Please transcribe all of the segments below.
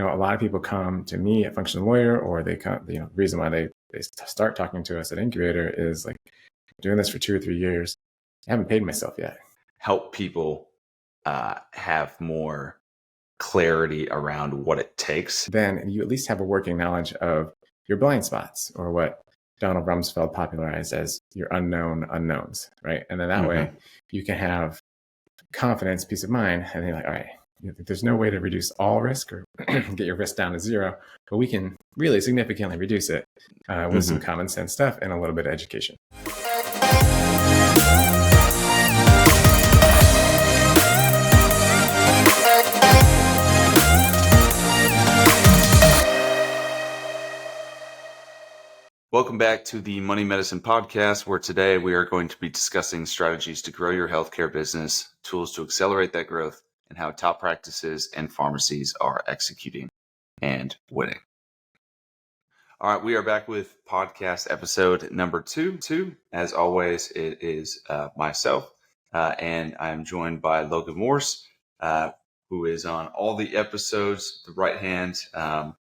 a lot of people come to me at Functional Lawyer, or they come, the reason why they start talking to us at Incubator is like, doing this for 2 or 3 years. I haven't paid myself yet. Help people have more clarity around what it takes. Then you at least have a working knowledge of your blind spots, or what Donald Rumsfeld popularized as your unknown unknowns, right? And then that way you can have confidence, peace of mind, and you're like, all right, there's no way to reduce all risk or get your risk down to zero, but we can really significantly reduce it with some common sense stuff and a little bit of education. Welcome back to the Money Medicine Podcast, where today we are going to be discussing strategies to grow your healthcare business, tools to accelerate that growth, and how top practices and pharmacies are executing and winning. All right, we are back with podcast episode number 2. As always, it is myself, and I'm joined by Logan Morse, who is on all the episodes. The right hand,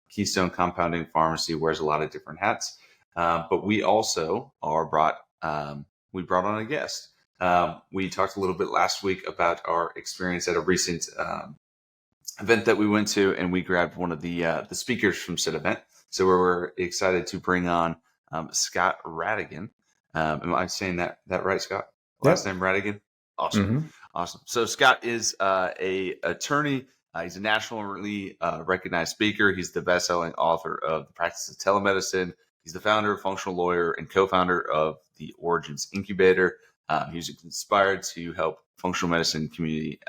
Keystone Compounding Pharmacy, wears a lot of different hats. But we also brought on a guest. We talked a little bit last week about our experience at a recent event that we went to, and we grabbed one of the speakers from said event. So we're excited to bring on Scott Rattigan. Am I saying that right, Scott? Last name Rattigan? Awesome. Awesome. So Scott is a attorney. He's a nationally recognized speaker. He's the best-selling author of The Practice of Telemedicine. He's the founder of Functional Lawyer and co-founder of the Origins Incubator. He was inspired to help the functional medicine community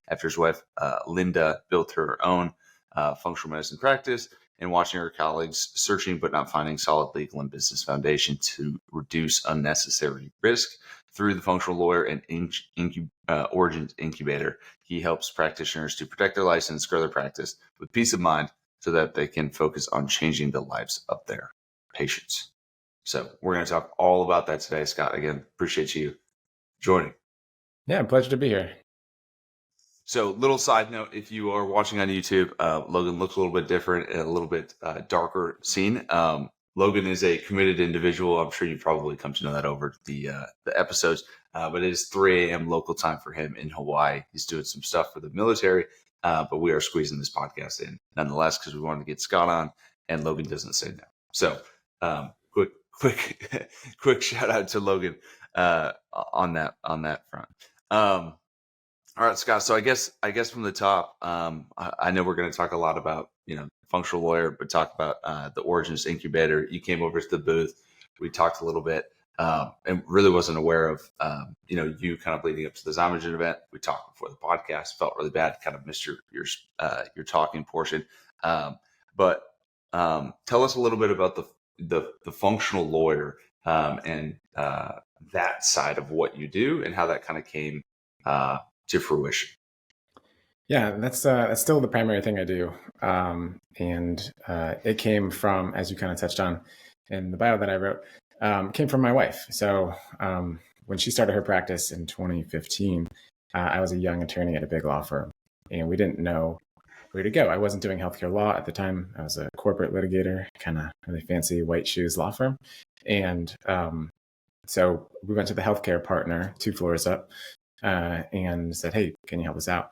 after his wife, Linda, built her own functional medicine practice, and watching her colleagues searching but not finding solid legal and business foundation to reduce unnecessary risk. Through the Functional Lawyer and Origins Incubator, he helps practitioners to protect their license, grow their practice with peace of mind, so that they can focus on changing the lives of their patients. So we're going to talk all about that today, Scott. Again, appreciate you joining. Yeah, pleasure to be here. So little side note, if you are watching on YouTube, Logan looks a little bit different and a little bit darker scene. Logan is a committed individual. I'm sure you probably come to know that over the episodes, but it is 3 a.m. local time for him in Hawaii. He's doing some stuff for the military. But we are squeezing this podcast in nonetheless because we wanted to get Scott on, and Logan doesn't say no. So quick shout out to Logan on that front. All right, Scott. So I guess from the top, I know we're going to talk a lot about Functional Lawyer, but talk about the Origins Incubator. You came over to the booth. We talked a little bit. And really wasn't aware of, you kind of leading up to the Zymogen event. We talked before the podcast, felt really bad, kind of missed your talking portion. But tell us a little bit about the Functional Lawyer and that side of what you do and how that kind of came to fruition. Yeah, that's still the primary thing I do. And it came from, as you kind of touched on in the bio that I wrote, came from my wife. So when she started her practice in 2015, I was a young attorney at a big law firm, and we didn't know where to go. I wasn't doing healthcare law at the time. I was a corporate litigator, kind of really fancy white shoes law firm. And so we went to the healthcare partner 2 floors up and said, hey, can you help us out?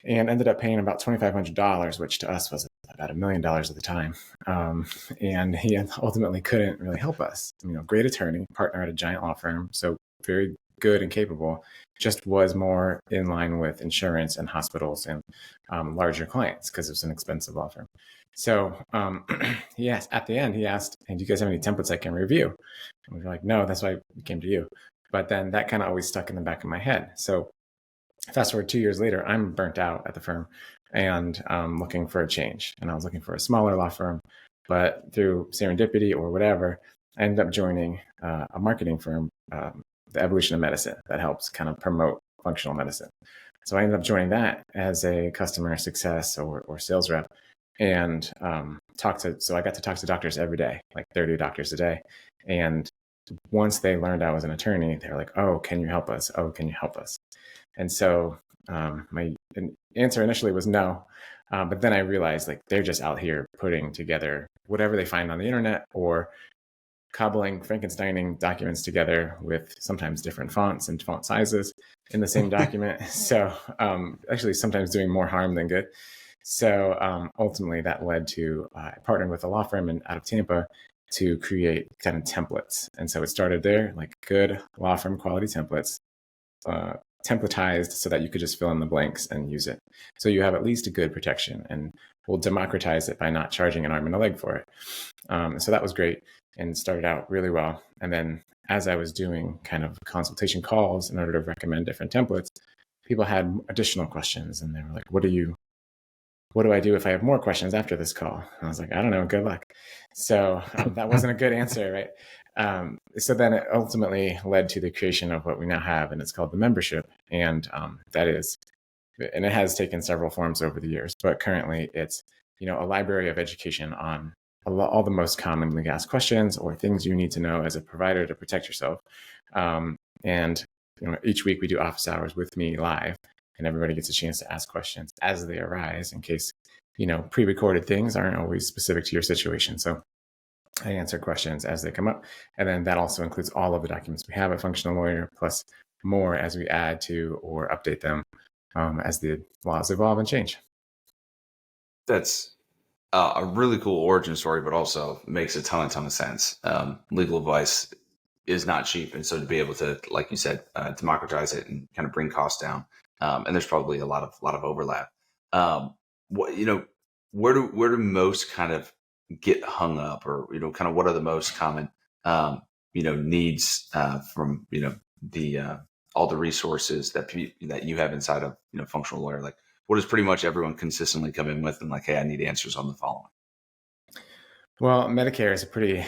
And ended up paying about $2,500, which to us was about $1 million at the time. And he ultimately couldn't really help us. Great attorney, partner at a giant law firm, so very good and capable, just was more in line with insurance and hospitals and larger clients because it was an expensive law firm. So he asked, at the end, he asked, hey, do you guys have any templates I can review? And we were like, no, that's why we came to you. But then that kind of always stuck in the back of my head. So fast forward 2 years later, I'm burnt out at the firm and looking for a change. And I was looking for a smaller law firm, but through serendipity or whatever, I ended up joining a marketing firm, the Evolution of Medicine, that helps kind of promote functional medicine. So I ended up joining that as a customer success or sales rep, and so I got to talk to doctors every day, like 30 doctors a day. And once they learned I was an attorney, they were like, oh, can you help us? Oh, can you help us? And so My answer initially was no, but then I realized like they're just out here putting together whatever they find on the internet or cobbling Frankensteining documents together with sometimes different fonts and font sizes in the same document. So actually sometimes doing more harm than good. So ultimately that led to partnering with a law firm out of Tampa to create kind of templates. And so it started there, like good law firm quality templates, templatized so that you could just fill in the blanks and use it. So you have at least a good protection, and we'll democratize it by not charging an arm and a leg for it. So that was great and started out really well. And then as I was doing kind of consultation calls in order to recommend different templates, people had additional questions and they were like, what do I do if I have more questions after this call? And I was like, I don't know, good luck. So that wasn't a good answer, right? So then it ultimately led to the creation of what we now have, and it's called the membership. And it has taken several forms over the years, but currently it's, a library of education on all the most commonly asked questions or things you need to know as a provider to protect yourself. And each week we do office hours with me live, and everybody gets a chance to ask questions as they arise in case, pre-recorded things aren't always specific to your situation. So I answer questions as they come up. And then that also includes all of the documents we have at Functional Lawyer, plus more as we add to or update them as the laws evolve and change. That's a really cool origin story, but also makes a ton of sense. Legal advice is not cheap. And so to be able to, like you said, democratize it and kind of bring costs down. And there's probably a lot of overlap. Where do most kind of get hung up, or, kind of what are the most common, needs from, the all the resources that you have inside of, Functional Lawyer? Like, what does pretty much everyone consistently come in with and like, hey, I need answers on the following? Well, Medicare is a pretty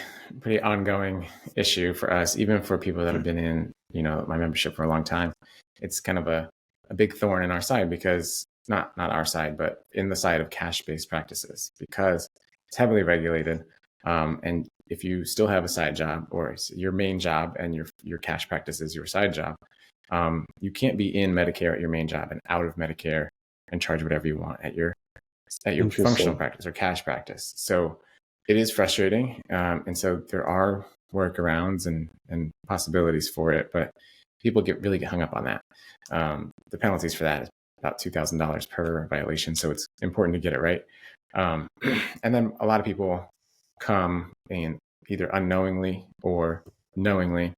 ongoing issue for us, even for people that have been in, my membership for a long time. It's kind of a big thorn in our side because not our side, but in the side of cash-based practices, because it's heavily regulated. And if you still have a side job or your main job and your cash practice is your side job, you can't be in Medicare at your main job and out of Medicare and charge whatever you want at your functional practice or cash practice. So it is frustrating. And so there are workarounds and possibilities for it, but people really get hung up on that. The penalties for that is about $2,000 per violation. So it's important to get it right. And then a lot of people come and either unknowingly or knowingly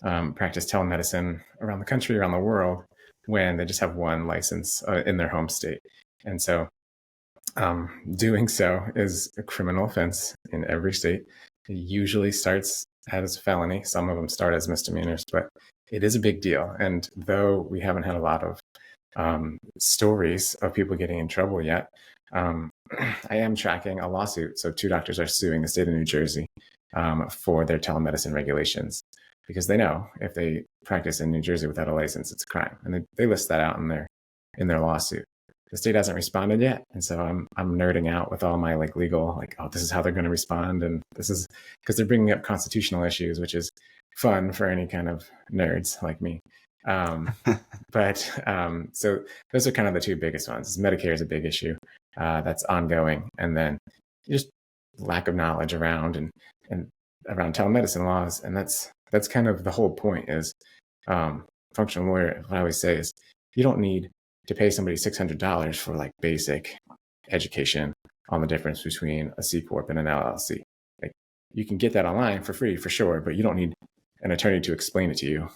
practice telemedicine around the country, around the world, when they just have one license in their home state. And so doing so is a criminal offense in every state. It usually starts as a felony. Some of them start as misdemeanors, but it is a big deal. And though we haven't had a lot of stories of people getting in trouble yet, I am tracking a lawsuit. So 2 doctors are suing the state of New Jersey for their telemedicine regulations, because they know if they practice in New Jersey without a license, it's a crime. And they list that out in their lawsuit. The state hasn't responded yet. And so I'm nerding out with all my legal, oh, this is how they're going to respond. And this is because they're bringing up constitutional issues, which is fun for any kind of nerds like me. So those are kind of the 2 biggest ones. Medicare is a big issue that's ongoing. And then just lack of knowledge around and around telemedicine laws. And that's kind of the whole point is Functional Lawyer. What I always say is you don't need to pay somebody $600 for basic education on the difference between a C Corp and an LLC. You can get that online for free for sure, but you don't need an attorney to explain it to you,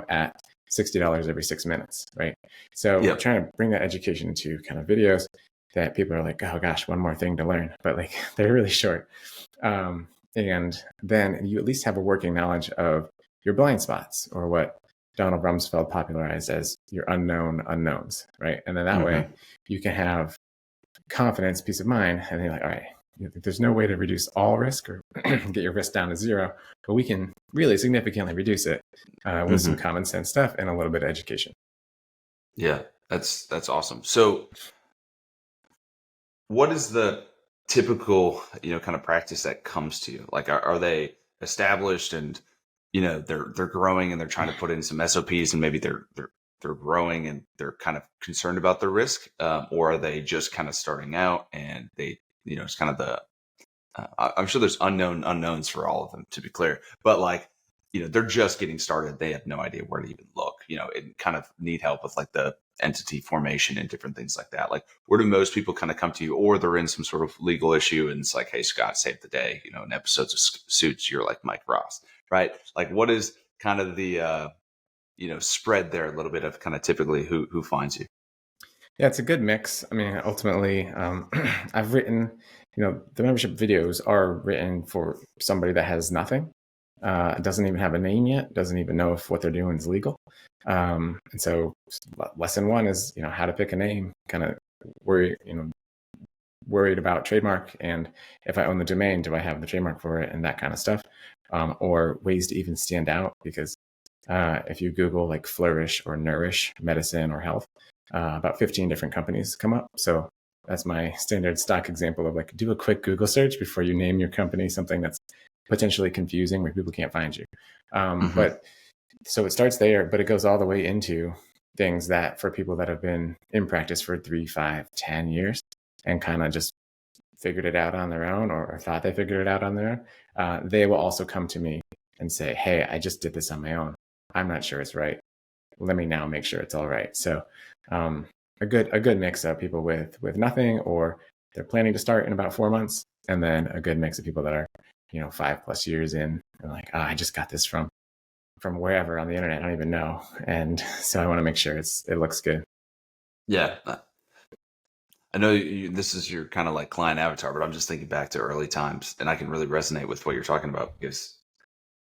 at $60 every 6 minutes, right? So We're trying to bring that education into kind of videos that people are like, oh gosh, one more thing to learn, but they're really short. And then you at least have a working knowledge of your blind spots, or what Donald Rumsfeld popularized as your unknown unknowns, right? And then that way you can have confidence, peace of mind, and you're like, all right, there's no way to reduce all risk or get your risk down to zero, but we can really significantly reduce it with some common sense stuff and a little bit of education. Yeah, that's awesome. So what is the typical, kind of practice that comes to you? Are they established and, they're growing and they're trying to put in some SOPs and maybe they're they're growing and they're kind of concerned about the risk, or are they just kind of starting out and they, it's kind of the I'm sure there's unknown unknowns for all of them, to be clear, but like, they're just getting started. They have no idea where to even look, and kind of need help with like the entity formation and different things like that. Like, where do most people kind of come to you, or they're in some sort of legal issue and it's like, hey, Scott, save the day, in episodes of Suits, you're like Mike Ross, right? Like, what is kind of the, spread there a little bit of kind of typically who finds you? Yeah, it's a good mix. I mean, ultimately, I've written, the membership videos are written for somebody that has nothing, doesn't even have a name yet, doesn't even know if what they're doing is legal. And so lesson one is, how to pick a name, kind of worried about trademark. And if I own the domain, do I have the trademark for it and that kind of stuff? Or ways to even stand out, because if you Google like flourish or nourish medicine or health, about 15 different companies come up. So that's my standard stock example of like, do a quick Google search before you name your company something that's potentially confusing where people can't find you. But so it starts there, but it goes all the way into things that for people that have been in practice for 3, 5, 10 years and kind of just figured it out on their own or thought they figured it out on their own, they will also come to me and say, hey, I just did this on my own. I'm not sure it's right. Let me now make sure it's all right. So a good mix of people with nothing, or they're planning to start in about 4 months, and then a good mix of people that are 5+ years in and like, I just got this from wherever on the internet, I don't even know, and so I want to make sure it looks good. Yeah, I know this is your kind of like client avatar, but I'm just thinking back to early times, and I can really resonate with what you're talking about, because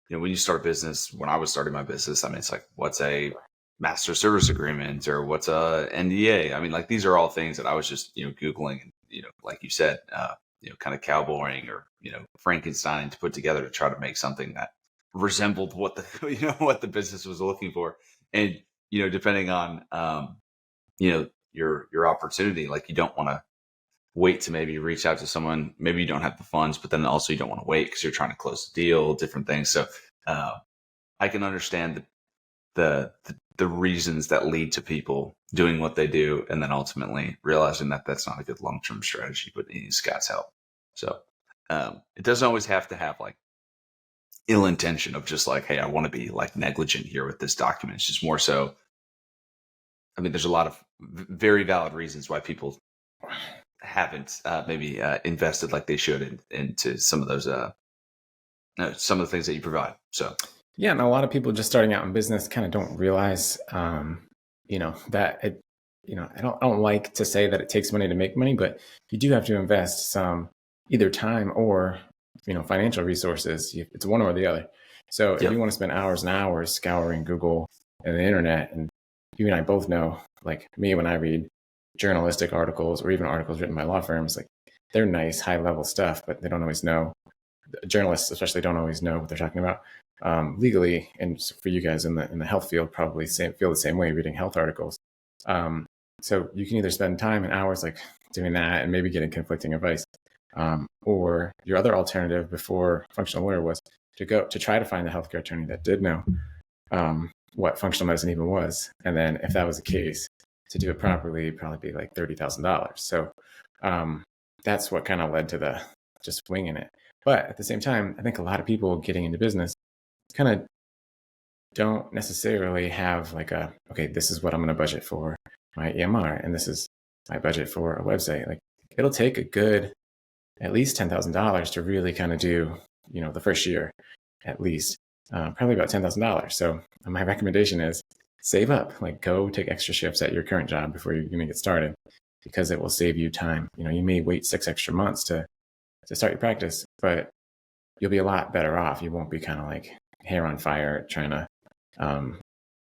when you start a business, when I was starting my business, I mean, it's like, what's a master service agreement or what's a NDA? I mean, like, these are all things that I was just, Googling and, like you said, kind of cowboying or, Frankenstein to put together to try to make something that resembled what the, what the business was looking for. And, depending on, your opportunity, like, you don't want to wait to maybe reach out to someone. Maybe you don't have the funds, but then also you don't want to wait because you're trying to close the deal, different things. So I can understand the reasons that lead to people doing what they do, and then ultimately realizing that that's not a good long-term strategy, but it needs Scott's help. So it doesn't always have to have like ill intention of just like, hey, I want to be like negligent here with this document. It's just more so, I mean, there's a lot of very valid reasons why people haven't maybe invested like they should into some of those some of the things that you provide. So yeah, and a lot of people just starting out in business kind of don't realize that it, I don't like to say that it takes money to make money, but you do have to invest some either time or financial resources. It's one or the other. So if you want to spend hours and hours scouring Google and the internet, and you and I both know, like me, when I read journalistic articles or even articles written by law firms, like they're nice, high level stuff, but they don't always know. Journalists especially don't always know what they're talking about legally. And for you guys in the health field, probably feel the same way reading health articles. So you can either spend time and hours like doing that and maybe getting conflicting advice, or your other alternative before functional lawyer was to try to find a healthcare attorney that did know what functional medicine even was. And then if that was the case, to do it properly, it'd probably be like $30,000. So that's what kind of led to the just winging it. But at the same time, I think a lot of people getting into business kind of don't necessarily have like okay, this is what I'm going to budget for my EMR, and this is my budget for a website. Like, it'll take a good, at least $10,000 to really kind of do, the first year, at least, probably about $10,000. So my recommendation is save up, like go take extra shifts at your current job before you're going to get started, because it will save you time. You may wait 6 extra months to start your practice, but you'll be a lot better off. You won't be kind of like hair on fire trying to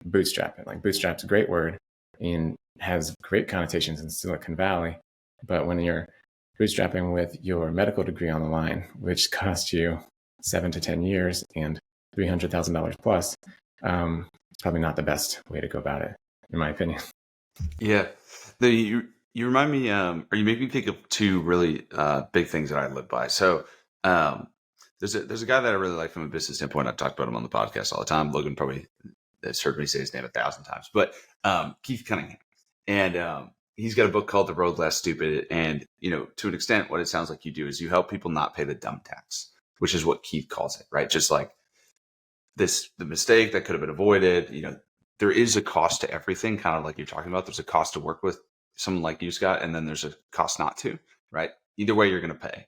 bootstrap it. Like, bootstrap's a great word and has great connotations in Silicon Valley, but when you're bootstrapping with your medical degree on the line, which cost you 7 to 10 years and $300,000 plus, probably not the best way to go about it, in my opinion. Yeah, you remind me, or you make me think of two really big things that I live by. So there's a guy that I really like from a business standpoint. I've talked about him on the podcast all the time. Logan probably that's heard me say his name 1,000 times, but Keith Cunningham. And he's got a book called The Road Less Stupid. And, to an extent, what it sounds like you do is you help people not pay the dumb tax, which is what Keith calls it, right? Just like the mistake that could have been avoided. There is a cost to everything, kind of like you're talking about. There's a cost to work with someone like you, Scott, and then there's a cost not to, right? Either way, you're going to pay.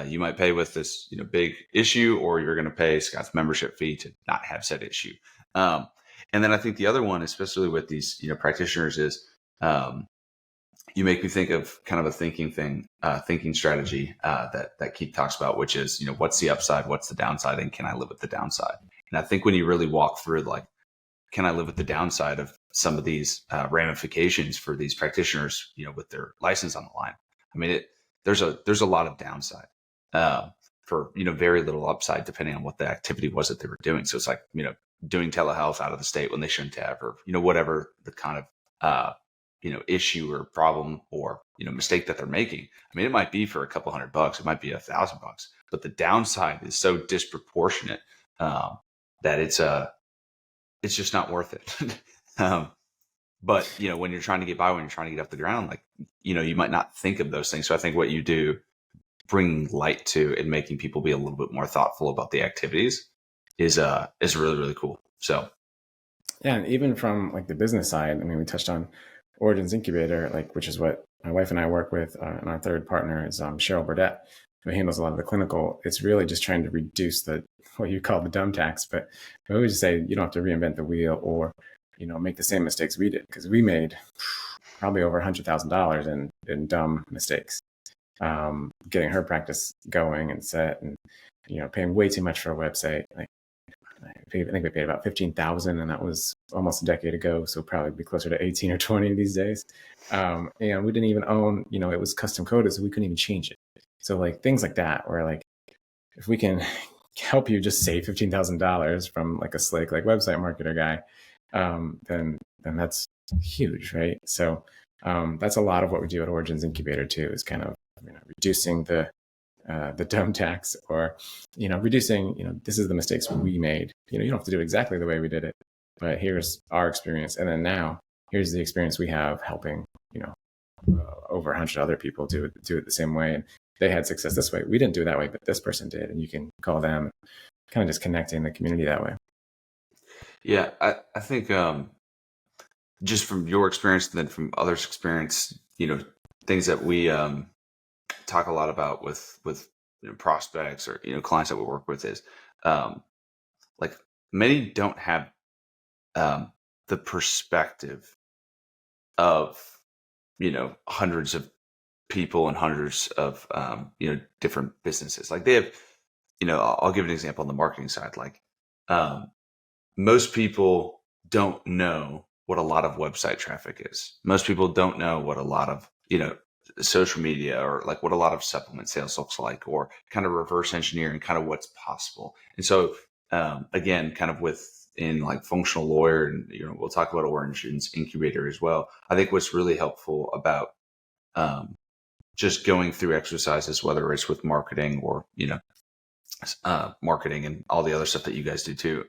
You might pay with this, big issue, or you're going to pay Scott's membership fee to not have said issue. And then I think the other one, especially with these, practitioners, is you make me think of kind of a thinking strategy that Keith talks about, which is, what's the upside, what's the downside, and can I live with the downside? And I think when you really walk through, like, can I live with the downside of some of these ramifications for these practitioners, with their license on the line? I mean, there's a lot of downside for, very little upside, depending on what the activity was that they were doing. So it's like, doing telehealth out of the state when they shouldn't have, or, whatever the kind of, issue or problem or, mistake that they're making. I mean, it might be for a couple $100, it might be $1,000, but the downside is so disproportionate that it's just not worth it. But, when you're trying to get by, when you're trying to get off the ground, like, you might not think of those things. So I think what you do, bringing light to and making people be a little bit more thoughtful about the activities is really, really cool. So. Yeah. And even from like the business side, I mean, we touched on Origins Incubator, which is what my wife and I work with. And our third partner is Cheryl Burdett, who handles a lot of the clinical. It's really just trying to reduce what you call the dumb tax, but we always just say you don't have to reinvent the wheel or, make the same mistakes we did, because we made probably over $100,000 in dumb mistakes, getting her practice going and set, and, paying way too much for a website. I think we paid about $15,000, and that was almost a decade ago. So probably be closer to 18 or 20 these days. And we didn't even own, it was custom coded, so we couldn't even change it. So like things like that, where like, if we can help you just save $15,000 from like a slick, like website marketer guy, then that's huge, right? So that's a lot of what we do at Origins Incubator too, is kind of, reducing the dumb tax, or, reducing, this is the mistakes we made. You don't have to do it exactly the way we did it, but here's our experience. And then now here's the experience we have helping, over 100 other people do it the same way. And they had success this way. We didn't do it that way, but this person did. And you can call them, kind of just connecting the community that way. Yeah. I think just from your experience and then from others' experience, things that we talk a lot about with prospects or clients that we work with is like many don't have the perspective of hundreds of people and hundreds of different businesses. Like they have, I'll give an example on the marketing side. Like most people don't know what a lot of website traffic is. Most people don't know what a lot of social media, or like what a lot of supplement sales looks like, or kind of reverse engineering kind of what's possible. And so again, kind of within like functional lawyer, and we'll talk about Origins Incubator as well. I think what's really helpful about just going through exercises, whether it's with marketing or marketing and all the other stuff that you guys do too,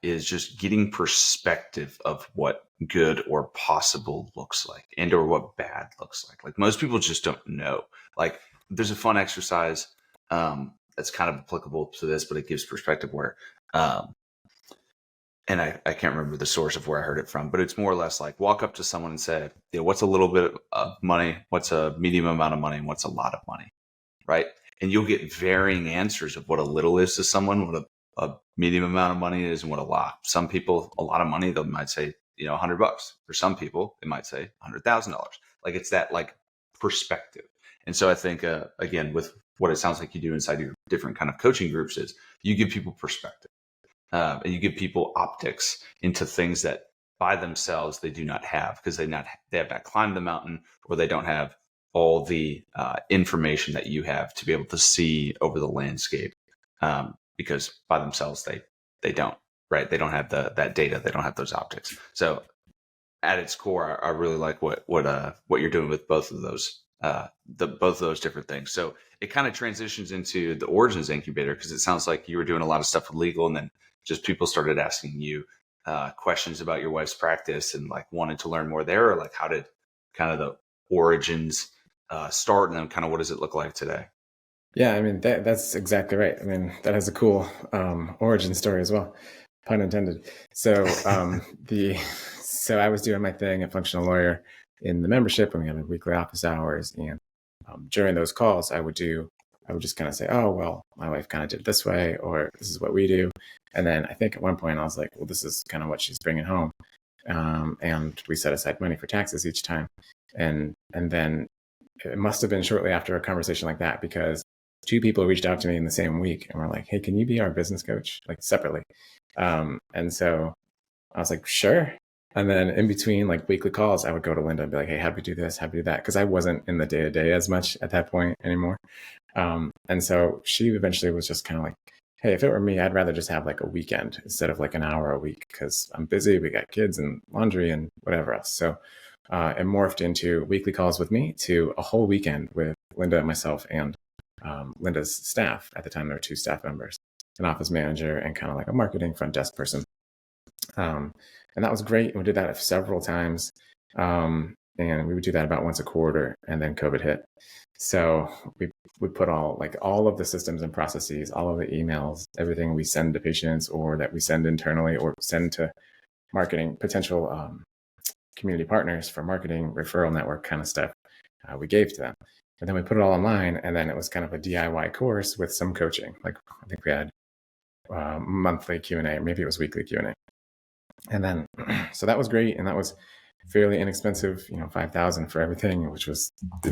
is just getting perspective of what good or possible looks like, and or what bad looks like. Like most people just don't know. Like there's a fun exercise that's kind of applicable to this, but it gives perspective where, and I can't remember the source of where I heard it from, but it's more or less like walk up to someone and say, what's a little bit of money? What's a medium amount of money? And what's a lot of money? Right. And you'll get varying answers of what a little is to someone, what a medium amount of money is, and what a lot. Some people, a lot of money, they might say, $100. For some people, they might say $100,000. Like it's that like perspective. And so I think, again, with what it sounds like you do inside your different kind of coaching groups is you give people perspective, and you give people optics into things that by themselves they do not have, because they have not climbed the mountain, or they don't have all the information that you have to be able to see over the landscape, because by themselves they don't, right? They don't have that data. They don't have those optics. So at its core, I really like what you're doing with both of those, both of those different things. So it kind of transitions into the Origins Incubator, because it sounds like you were doing a lot of stuff with legal, and then just people started asking you questions about your wife's practice and like wanted to learn more there, or like how did kind of the origins start, and then kind of what does it look like today? Yeah, I mean that's exactly right. I mean that has a cool origin story as well, pun intended. So the so I was doing my thing at Functional Lawyer in the membership, and we had weekly office hours. And during those calls, I would just kind of say, oh well, my wife kind of did it this way, or this is what we do. And then I think at one point I was like, well, this is kind of what she's bringing home, and we set aside money for taxes each time, and then it must have been shortly after a conversation like that, because two people reached out to me in the same week and were like, hey, can you be our business coach, like separately? And so I was like, sure. And then in between like weekly calls, I would go to Linda and be like, hey, how'd we do this? How'd we do that? Because I wasn't in the day to day as much at that point anymore. And so she eventually was just kind of like, hey, if it were me, I'd rather just have like a weekend instead of like an hour a week, because I'm busy. We got kids and laundry and whatever else. So it morphed into weekly calls with me to a whole weekend with Linda and myself and Linda's staff. At the time, there were two staff members, an office manager and kind of like a marketing front desk person. And that was great. We did that several times. And we would do that about once a quarter, and then COVID hit. So we put all of the systems and processes, all of the emails, everything we send to patients or that we send internally or send to marketing, potential community partners for marketing, referral network kind of stuff, we gave to them. And then we put it all online, and then it was kind of a DIY course with some coaching. Like I think we had monthly Q&A, maybe it was weekly Q&A. And then, so that was great. And that was fairly inexpensive, $5,000 for everything, which was,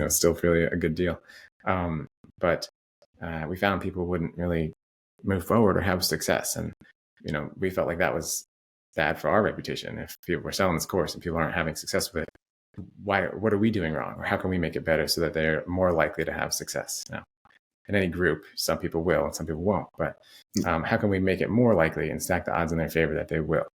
still fairly a good deal. But we found people wouldn't really move forward or have success. And, we felt like that was bad for our reputation. If people were selling this course and people aren't having success with it, what are we doing wrong? Or how can we make it better so that they're more likely to have success? Now, in any group, some people will and some people won't, but how can we make it more likely and stack the odds in their favor that they will?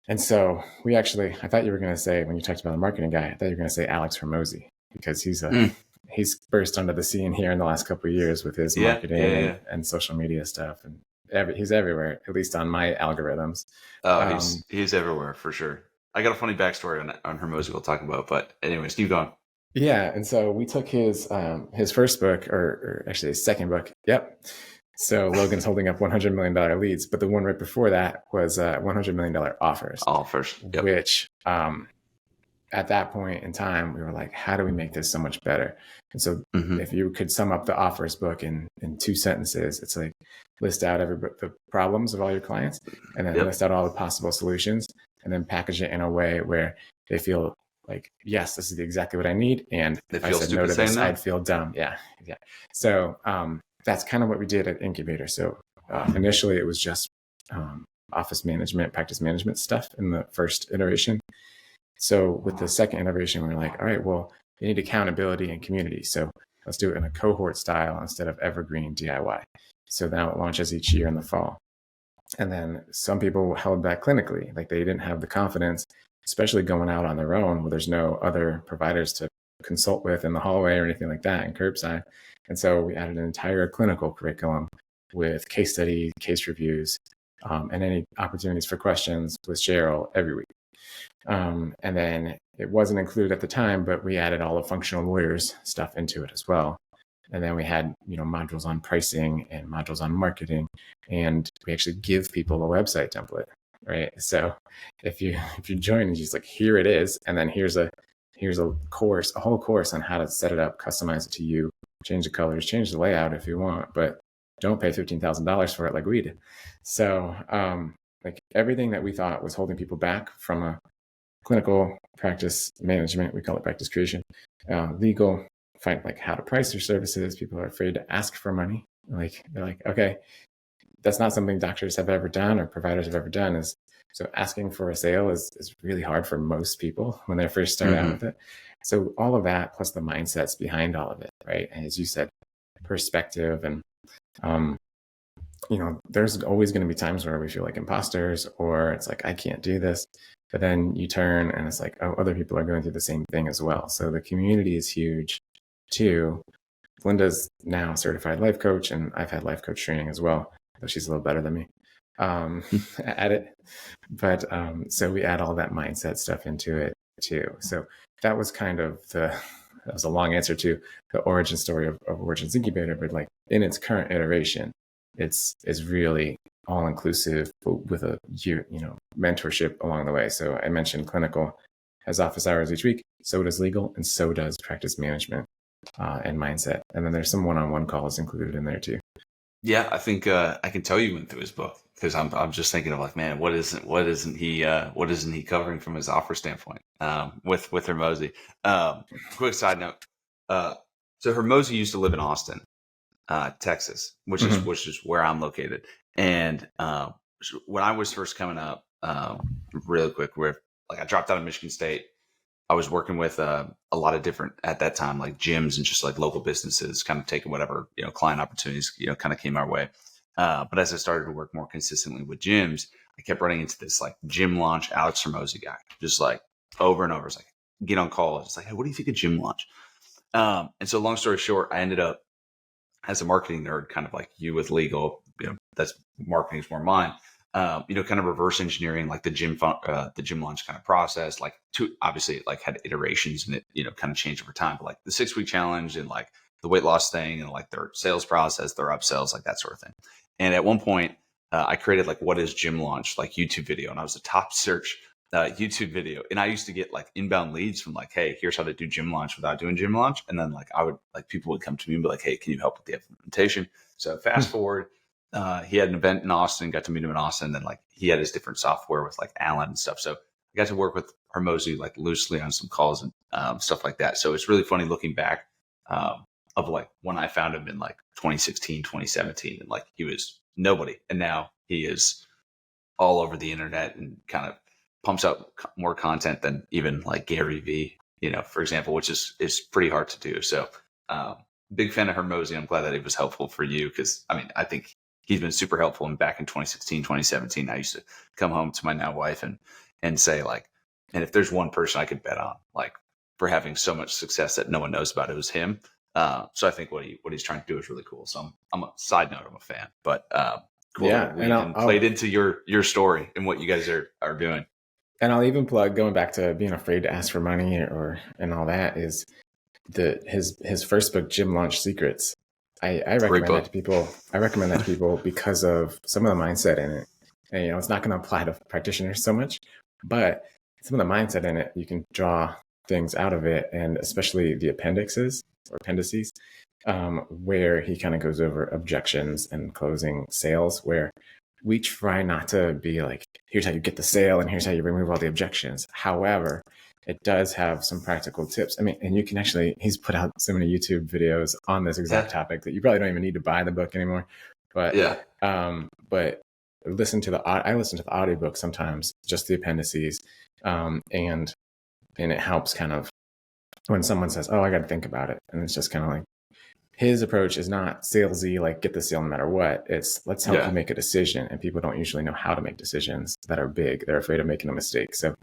And so I thought you were going to say, when you talked about the marketing guy, I thought you were going to say Alex Hormozy, because he's burst onto the scene here in the last couple of years with his marketing and social media stuff. And he's everywhere, at least on my algorithms. Oh, he's everywhere for sure. I got a funny backstory on Hormozy we'll talk about, but anyways, keep going. Yeah. And so we took his first book, or actually his second book. Yep. So Logan's holding up $100 million leads, but the one right before that was $100 million offers. Yep. Which at that point in time, we were like, how do we make this so much better? And so if you could sum up the offers book in 2 sentences, it's like list out the problems of all your clients, and then list out all the possible solutions, and then package it in a way where they feel like, yes, this is exactly what I need. And if I said no to this, I'd feel dumb. Yeah. So that's kind of what we did at Incubator. So initially it was just office management, practice management stuff in the first iteration. So with the second iteration, we were like, all right, well, you need accountability and community. So let's do it in a cohort style instead of evergreen DIY. So now it launches each year in the fall. And then some people held back clinically, like they didn't have the confidence, especially going out on their own where there's no other providers to consult with in the hallway or anything like that, and curbside. And so we added an entire clinical curriculum with case study, case reviews, and any opportunities for questions with Cheryl every week. And then it wasn't included at the time, but we added all of Functional Lawyers stuff into it as well. And then we had, modules on pricing and modules on marketing, and we actually give people a website template, right? So if you join, it's just like, here it is, and then here's a course, a whole course on how to set it up, customize it to you, change the colors, change the layout if you want, but don't pay $15,000 for it like we did. So like everything that we thought was holding people back from a clinical practice management, we call it practice creation, legal, find like how to price their services. People are afraid to ask for money. Like they're like, okay, that's not something doctors have ever done or providers have ever done. So asking for a sale is really hard for most people when they first start out with it. So all of that, plus the mindsets behind all of it, right? And as you said, perspective, and there's always going to be times where we feel like imposters, or it's like, I can't do this. But then you turn and it's like, oh, other people are going through the same thing as well. So the community is huge too. Linda's now a certified life coach, and I've had life coach training as well, though she's a little better than me. at it. But so we add all that mindset stuff into it too. So that was kind of that was a long answer to the origin story of Origins Incubator, but like in its current iteration, it's really all inclusive with a mentorship along the way. So I mentioned clinical has office hours each week, so does legal, and so does practice management and mindset. And then there's some one-on-one calls included in there too. Yeah, I think I can tell you went through his book because I'm just thinking of like, man, what isn't he covering from his offer standpoint with Hermosi? Quick side note. So Hermosi used to live in Austin, Texas, which is where I'm located. And when I was first coming up, really quick, where like I dropped out of Michigan State, I was working with a lot of different at that time, like gyms and just like local businesses, kind of taking whatever client opportunities kind of came our way. But as I started to work more consistently with gyms, I kept running into this like gym launch Alex Hermosi guy, just like over and over. It's like get on call. It's like, hey, what do you think of gym launch? And so long story short, I ended up as a marketing nerd, kind of like you with legal, that's marketing is more mine. Kind of reverse engineering like the gym launch kind of process, like obviously it like had iterations and it, kind of changed over time, but like the 6-week challenge and like the weight loss thing and like their sales process, their upsells, like that sort of thing. And at one point I created like, what is gym launch, like YouTube video. And I was a top search YouTube video. And I used to get like inbound leads from like, hey, here's how to do gym launch without doing gym launch. And then like people would come to me and be like, hey, can you help with the implementation? So fast forward, he had an event in Austin, got to meet him in Austin. Then like he had his different software with like Alan and stuff. So I got to work with Hermosi like loosely on some calls and stuff like that. So it's really funny looking back of like when I found him in like 2016, 2017, and like he was nobody. And now he is all over the internet and kind of pumps out more content than even like Gary V, for example, which is pretty hard to do. So big fan of Hermosi. I'm glad that it was helpful for you because I think he's been super helpful. And back in 2016, 2017, I used to come home to my now wife and say like, and if there's one person I could bet on, like for having so much success that no one knows about, it was him. So I think what he's trying to do is really cool. So I'm a side note, I'm a fan, but cool. Yeah, we even played into your story and what you guys are doing. And I'll even plug, going back to being afraid to ask for money and all that, is his first book, Gym Launch Secrets. I recommend that to people. I recommend that to people because of some of the mindset in it. And it's not going to apply to practitioners so much, but some of the mindset in it, you can draw things out of it, and especially the appendices, where he kind of goes over objections and closing sales, where we try not to be like, here's how you get the sale and here's how you remove all the objections. However, it does have some practical tips. And you can actually, he's put out so many YouTube videos on this exact topic that you probably don't even need to buy the book anymore. But but I listen to the audiobook sometimes, just the appendices, and it helps kind of when someone says, oh, I got to think about it. And it's just kind of like, his approach is not salesy, like get the sale no matter what. It's let's help you make a decision. And people don't usually know how to make decisions that are big. They're afraid of making a mistake. So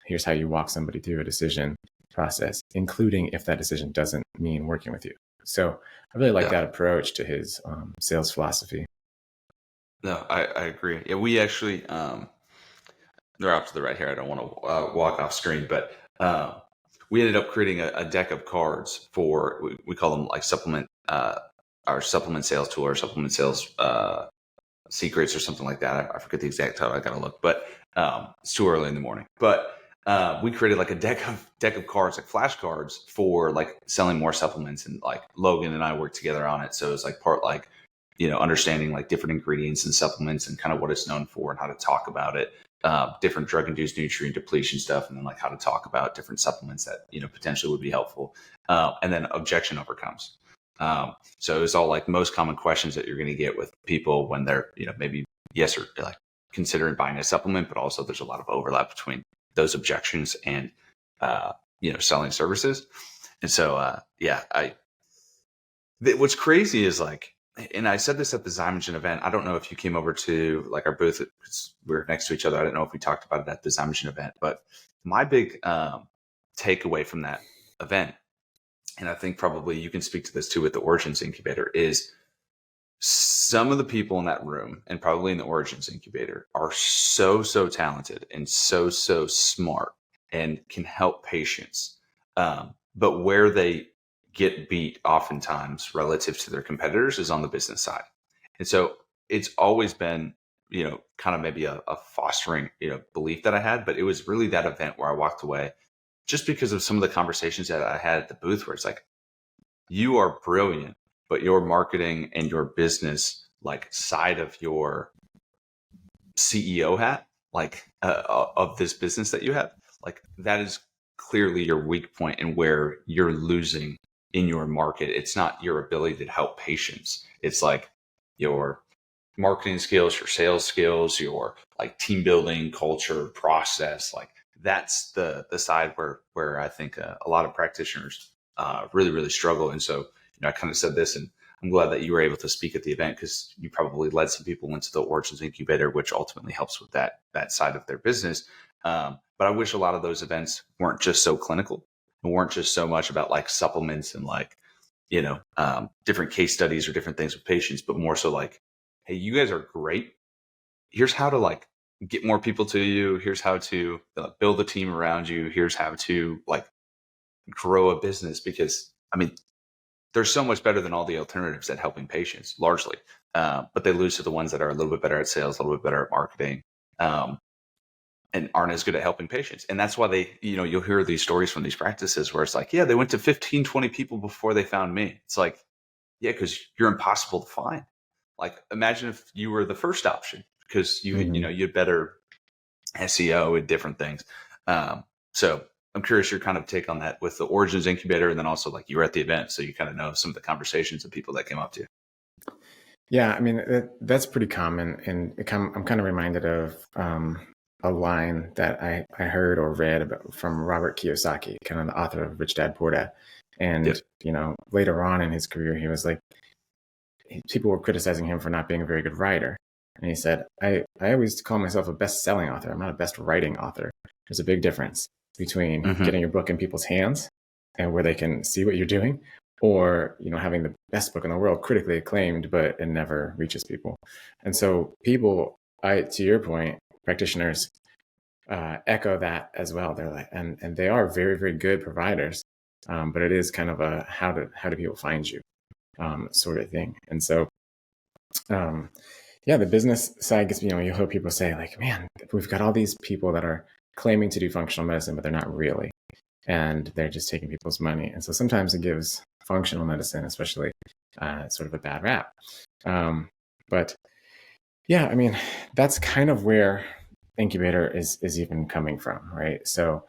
here's how you walk somebody through a decision process, including if that decision doesn't mean working with you. So I really like that approach to his sales philosophy. No, I agree. Yeah, we actually, they're off to the right here. I don't want to walk off screen, but we ended up creating a deck of cards for, we call them like our supplement sales tool or supplement sales secrets or something like that. I forget the exact title. I got to look, but it's too early in the morning. But we created like a deck of cards, like flashcards for like selling more supplements. And like Logan and I worked together on it. So it's like part like, understanding like different ingredients and supplements and kind of what it's known for and how to talk about it. Different drug-induced nutrient depletion stuff, and then like how to talk about different supplements that potentially would be helpful, and then objection overcomes. So it's all like most common questions that you're going to get with people when they're maybe yes or like considering buying a supplement, but also there's a lot of overlap between those objections and selling services. And so what's crazy is like, and I said this at the Zymogen event. I don't know if you came over to like our booth because we were next to each other. I don't know if we talked about it at the Zymogen event, but my big takeaway from that event, and I think probably you can speak to this too with the Origins Incubator, is some of the people in that room, and probably in the Origins Incubator, are so talented and so smart and can help patients. But where they get beat oftentimes relative to their competitors is on the business side. And so it's always been, kind of maybe a fostering, belief that I had, but it was really that event where I walked away just because of some of the conversations that I had at the booth, where it's like, you are brilliant, but your marketing and your business, like, side of your CEO hat, like, of this business that you have, like, that is clearly your weak point and where you're losing in your market. It's not your ability to help patients. It's like your marketing skills, your sales skills, your like team building, culture, process. Like, that's the side where I think a lot of practitioners really struggle. And so, I kind of said this, and I'm glad that you were able to speak at the event, because you probably led some people into the Origins Incubator, which ultimately helps with that side of their business. But I wish a lot of those events weren't just so clinical and weren't just so much about like supplements and like, different case studies or different things with patients, but more so like, hey, you guys are great. Here's how to like get more people to you. Here's how to build a team around you. Here's how to like grow a business, because I mean, they're so much better than all the alternatives at helping patients largely. But they lose to the ones that are a little bit better at sales, a little bit better at marketing, and aren't as good at helping patients. And that's why they, you'll hear these stories from these practices where it's like, yeah, they went to 15, 20 people before they found me. It's like, yeah, because you're impossible to find. Like, imagine if you were the first option, because you had better SEO and different things. So I'm curious your kind of take on that with the Origins Incubator, and then also like you were at the event, so you kind of know some of the conversations of people that came up to you. Yeah, I mean, that's pretty common. And I'm kind of reminded of a line that I heard or read about from Robert Kiyosaki, kind of the author of Rich Dad Poor Dad. And, later on in his career, he was like, people were criticizing him for not being a very good writer. And he said, I always call myself a best-selling author. I'm not a best writing author. There's a big difference between getting your book in people's hands and where they can see what you're doing, or, having the best book in the world, critically acclaimed, but it never reaches people. And so people, to your point, practitioners echo that as well. They're like, and they are very, very good providers. But it is kind of a, how do people find you sort of thing. And so, the business side gets, you hear people say like, man, we've got all these people that are claiming to do functional medicine, but they're not really, and they're just taking people's money. And so sometimes it gives functional medicine, especially, sort of a bad rap. But yeah, I mean, that's kind of where Incubator is even coming from, right? So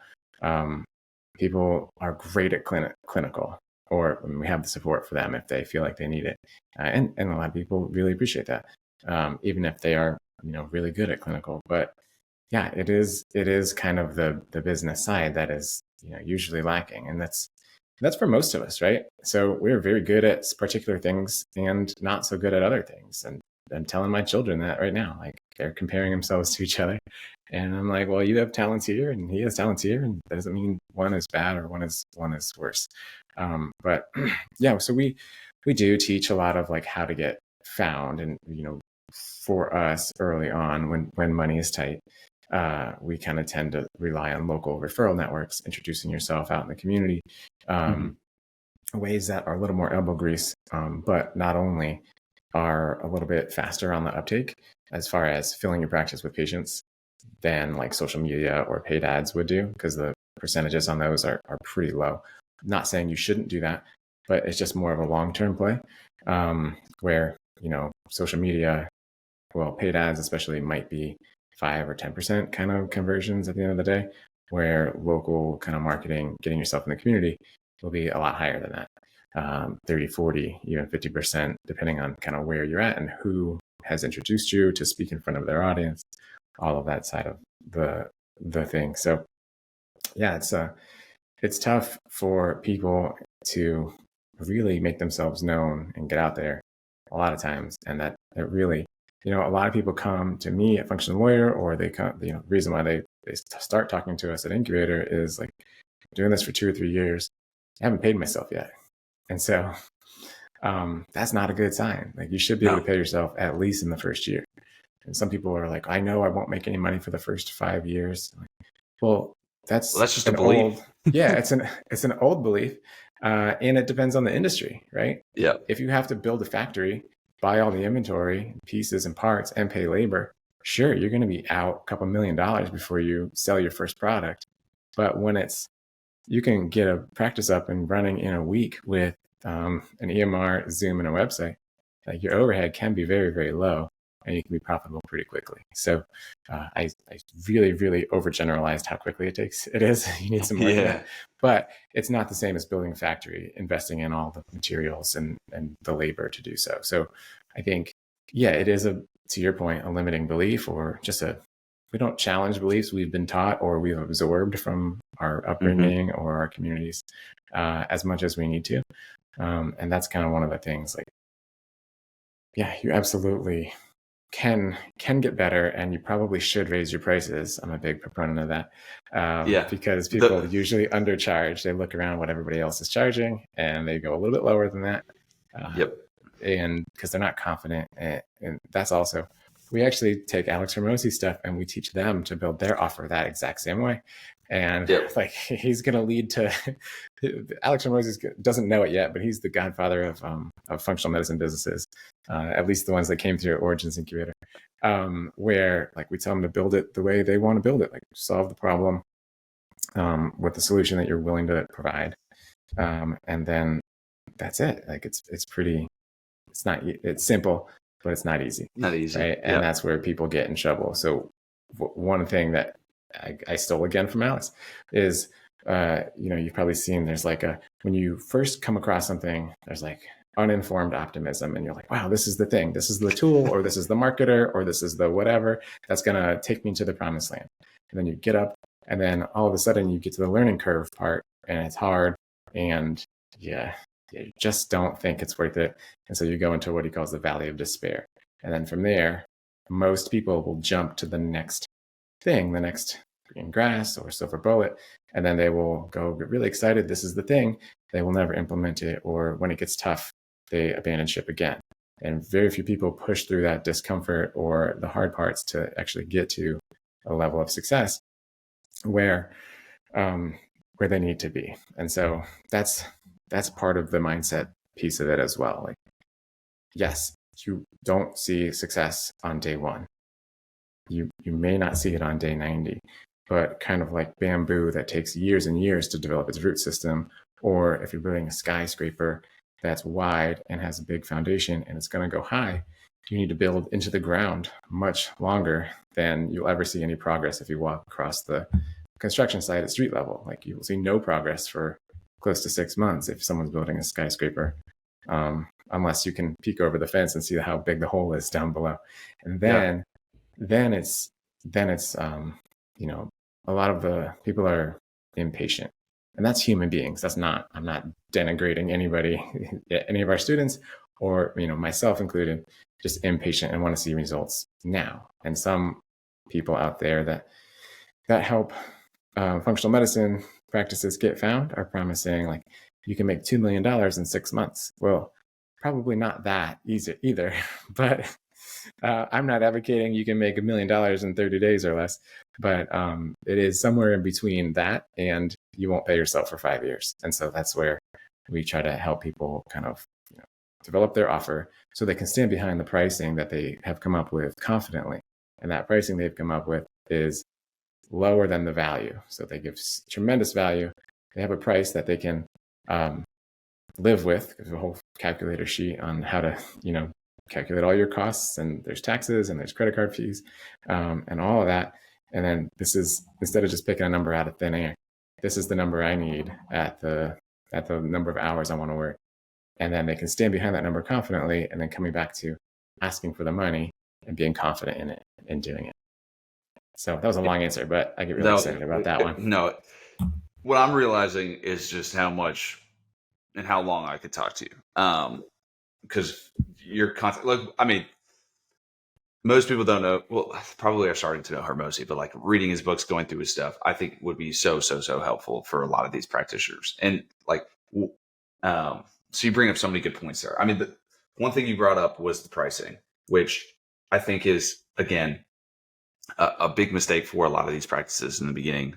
people are great at clinical, or we have the support for them if they feel like they need it. And a lot of people really appreciate that, even if they are, really good at clinical. But yeah, it is kind of the business side that is, usually lacking. And that's for most of us, right? So we're very good at particular things and not so good at other things. And I'm telling my children that right now, like, they're comparing themselves to each other. And I'm like, well, you have talents here and he has talents here, and that doesn't mean one is bad or one is worse. But yeah, so we do teach a lot of like how to get found. And, for us early on, when money is tight, we kind of tend to rely on local referral networks, introducing yourself out in the community, ways that are a little more elbow grease, but not only are a little bit faster on the uptake as far as filling your practice with patients than like social media or paid ads would do, because the percentages on those are pretty low. I'm not saying you shouldn't do that, but it's just more of a long-term play, where, social media, well, paid ads especially, might be 5 or 10% kind of conversions at the end of the day, where local kind of marketing, getting yourself in the community, will be a lot higher than that. 30, 40, even 50%, depending on kind of where you're at and who has introduced you to speak in front of their audience, all of that side of the thing. So yeah, it's tough for people to really make themselves known and get out there a lot of times. And that it really, a lot of people come to me at Functional Lawyer, or they come, the reason why they start talking to us at Incubator is like, doing this for 2 or 3 years, I haven't paid myself yet. And so that's not a good sign. Like you should be able No. to pay yourself at least in the first year. And some people are like, I know I won't make any money for the first 5 years. Well, Well, that's that's just a an belief. old, yeah, it's an old belief. And it depends on the industry, right? Yeah. If you have to build a factory, buy all the inventory, pieces and parts, and pay labor, sure, you're going to be out a couple $1,000,000 before you sell your first product. But when you can get a practice up and running in a week with an EMR, Zoom, and a website, like your overhead can be very, very low and you can be profitable pretty quickly. So I really, really overgeneralized how quickly it is. You need some work in Yeah. it, but it's not the same as building a factory, investing in all the materials and the labor to do so. So I think, yeah, it is to your point, a limiting belief or just we don't challenge beliefs we've been taught or we've absorbed from our upbringing or our communities as much as we need to. And that's kind of one of the things, like, yeah, you absolutely can get better, and you probably should raise your prices. I'm a big proponent of that because people usually undercharge. They look around what everybody else is charging and they go a little bit lower than that. And because they're not confident. And that's also, we actually take Alex Hormozi's stuff and we teach them to build their offer that exact same way. And like he's going to lead to Alex Hormozi doesn't know it yet, but he's the godfather of functional medicine businesses, at least the ones that came through Origins Incubator, where like we tell them to build it the way they want to build it, like solve the problem with the solution that you're willing to provide, and then that's it. Like it's simple, but it's not easy. Not easy. Right? And that's where people get in trouble. So one thing that I stole again from Alex is, you've probably seen there's like when you first come across something, there's like uninformed optimism and you're like, wow, this is the thing, this is the tool, or this is the marketer, or this is the whatever that's going to take me to the promised land. And then you get up and then all of a sudden you get to the learning curve part and it's hard and you just don't think it's worth it. And so you go into what he calls the valley of despair. And then from there, most people will jump to the next thing, the next green grass or silver bullet, and then they will get really excited. This is the thing. They will never implement it, or when it gets tough, they abandon ship again. And very few people push through that discomfort or the hard parts to actually get to a level of success where they need to be. And so that's part of the mindset piece of it as well. Like, yes, you don't see success on day one. You may not see it on day 90, but kind of like bamboo that takes years and years to develop its root system, or if you're building a skyscraper that's wide and has a big foundation and it's going to go high, you need to build into the ground much longer than you'll ever see any progress if you walk across the construction site at street level. Like you will see no progress for close to 6 months if someone's building a skyscraper, unless you can peek over the fence and see how big the hole is down below. And then it's a lot of the people are impatient, and that's human beings. I'm not denigrating anybody, any of our students, or myself included, just impatient and want to see results now. And some people out there that help functional medicine practices get found are promising like you can make $2 million in 6 months. Well, probably not that easy either, but I'm not advocating you can make $1 million in 30 days or less, but it is somewhere in between that and you won't pay yourself for 5 years. And so that's where we try to help people kind of develop their offer so they can stand behind the pricing that they have come up with confidently. And that pricing they've come up with is lower than the value. So they give tremendous value. They have a price that they can live with. There's a whole calculator sheet on how to, calculate all your costs, and there's taxes and there's credit card fees and all of that. And then this is, instead of just picking a number out of thin air, this is the number I need at the number of hours I want to work. And then they can stand behind that number confidently, and then coming back to asking for the money and being confident in it and doing it. So that was a long answer, but I get really excited about that one. No, what I'm realizing is just how much and how long I could talk to you. Because you're most people don't know, well, probably are starting to know Hormozi, but like reading his books, going through his stuff, I think would be so helpful for a lot of these practitioners. And like, So you bring up so many good points there. I mean, the one thing you brought up was the pricing, which I think is, again, a big mistake for a lot of these practices in the beginning.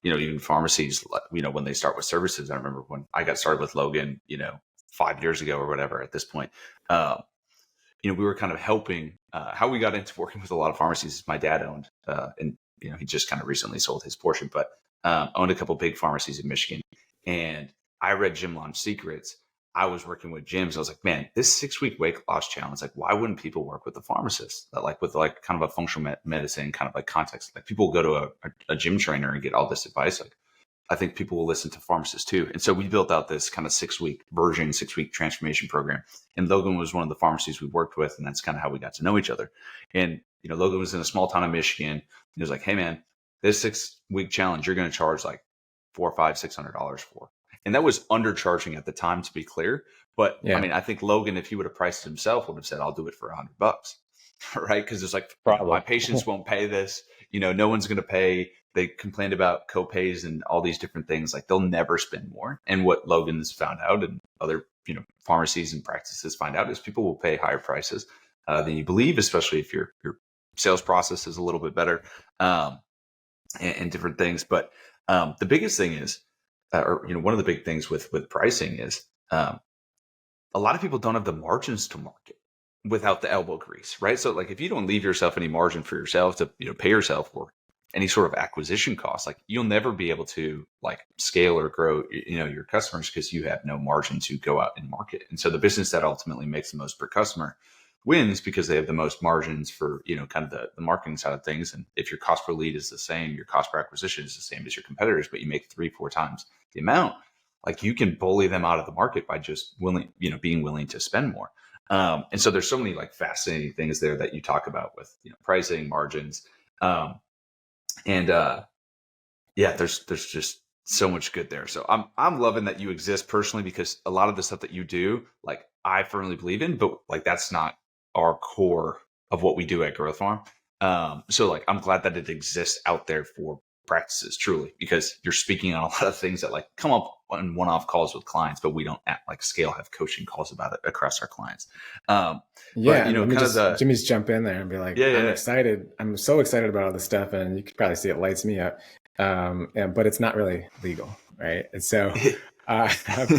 Even pharmacies, when they start with services. I remember when I got started with Logan, 5 years ago or whatever at this point. We were kind of helping. How we got into working with a lot of pharmacies is my dad owned, and he just kind of recently sold his portion, but owned a couple big pharmacies in Michigan. And I read Gym Launch Secrets. I was working with gyms. I was like, man, this 6-week weight loss challenge, like, why wouldn't people work with the pharmacist? Like with like kind of a functional medicine kind of like context. Like people go to a gym trainer and get all this advice. Like I think people will listen to pharmacists too. And so we built out this kind of 6-week version, 6-week transformation program. And Logan was one of the pharmacies we worked with. And that's kind of how we got to know each other. And, Logan was in a small town in Michigan. He was like, hey man, this 6-week challenge, you're going to charge like $400, $500, $600 for. And that was undercharging at the time, to be clear. But Yeah. I mean, I think Logan, if he would have priced it himself, would have said, I'll do it for $100, right? Because it's like, my patients won't pay this. No one's going to pay. They complained about co-pays and all these different things. Like they'll never spend more. And what Logan has found out, and other pharmacies and practices find out, is people will pay higher prices than you believe, especially if your sales process is a little bit better, and different things. But the biggest thing is, one of the big things with pricing is a lot of people don't have the margins to market without the elbow grease, right? So like if you don't leave yourself any margin for yourself to pay yourself for any sort of acquisition costs, like you'll never be able to like scale or grow your customers because you have no margin to go out and market. And so the business that ultimately makes the most per customer wins because they have the most margins for kind of the marketing side of things. And if your cost per lead is the same, your cost per acquisition is the same as your competitors, but you make 3-4 times the amount, like you can bully them out of the market by just being willing to spend more. And so there's so many like fascinating things there that you talk about with pricing, margins, there's just so much good there. So I'm loving that you exist personally, because a lot of the stuff that you do, like I firmly believe in, but like that's not our core of what we do at Growth Farm. So like I'm glad that it exists out there for practices, truly, because you're speaking on a lot of things that like come up on one-off calls with clients, but we don't at like scale have coaching calls about it across our clients. Jimmy's jump in there and be like, I'm excited. I'm so excited about all this stuff, and you could probably see it lights me up. But it's not really legal, right? And so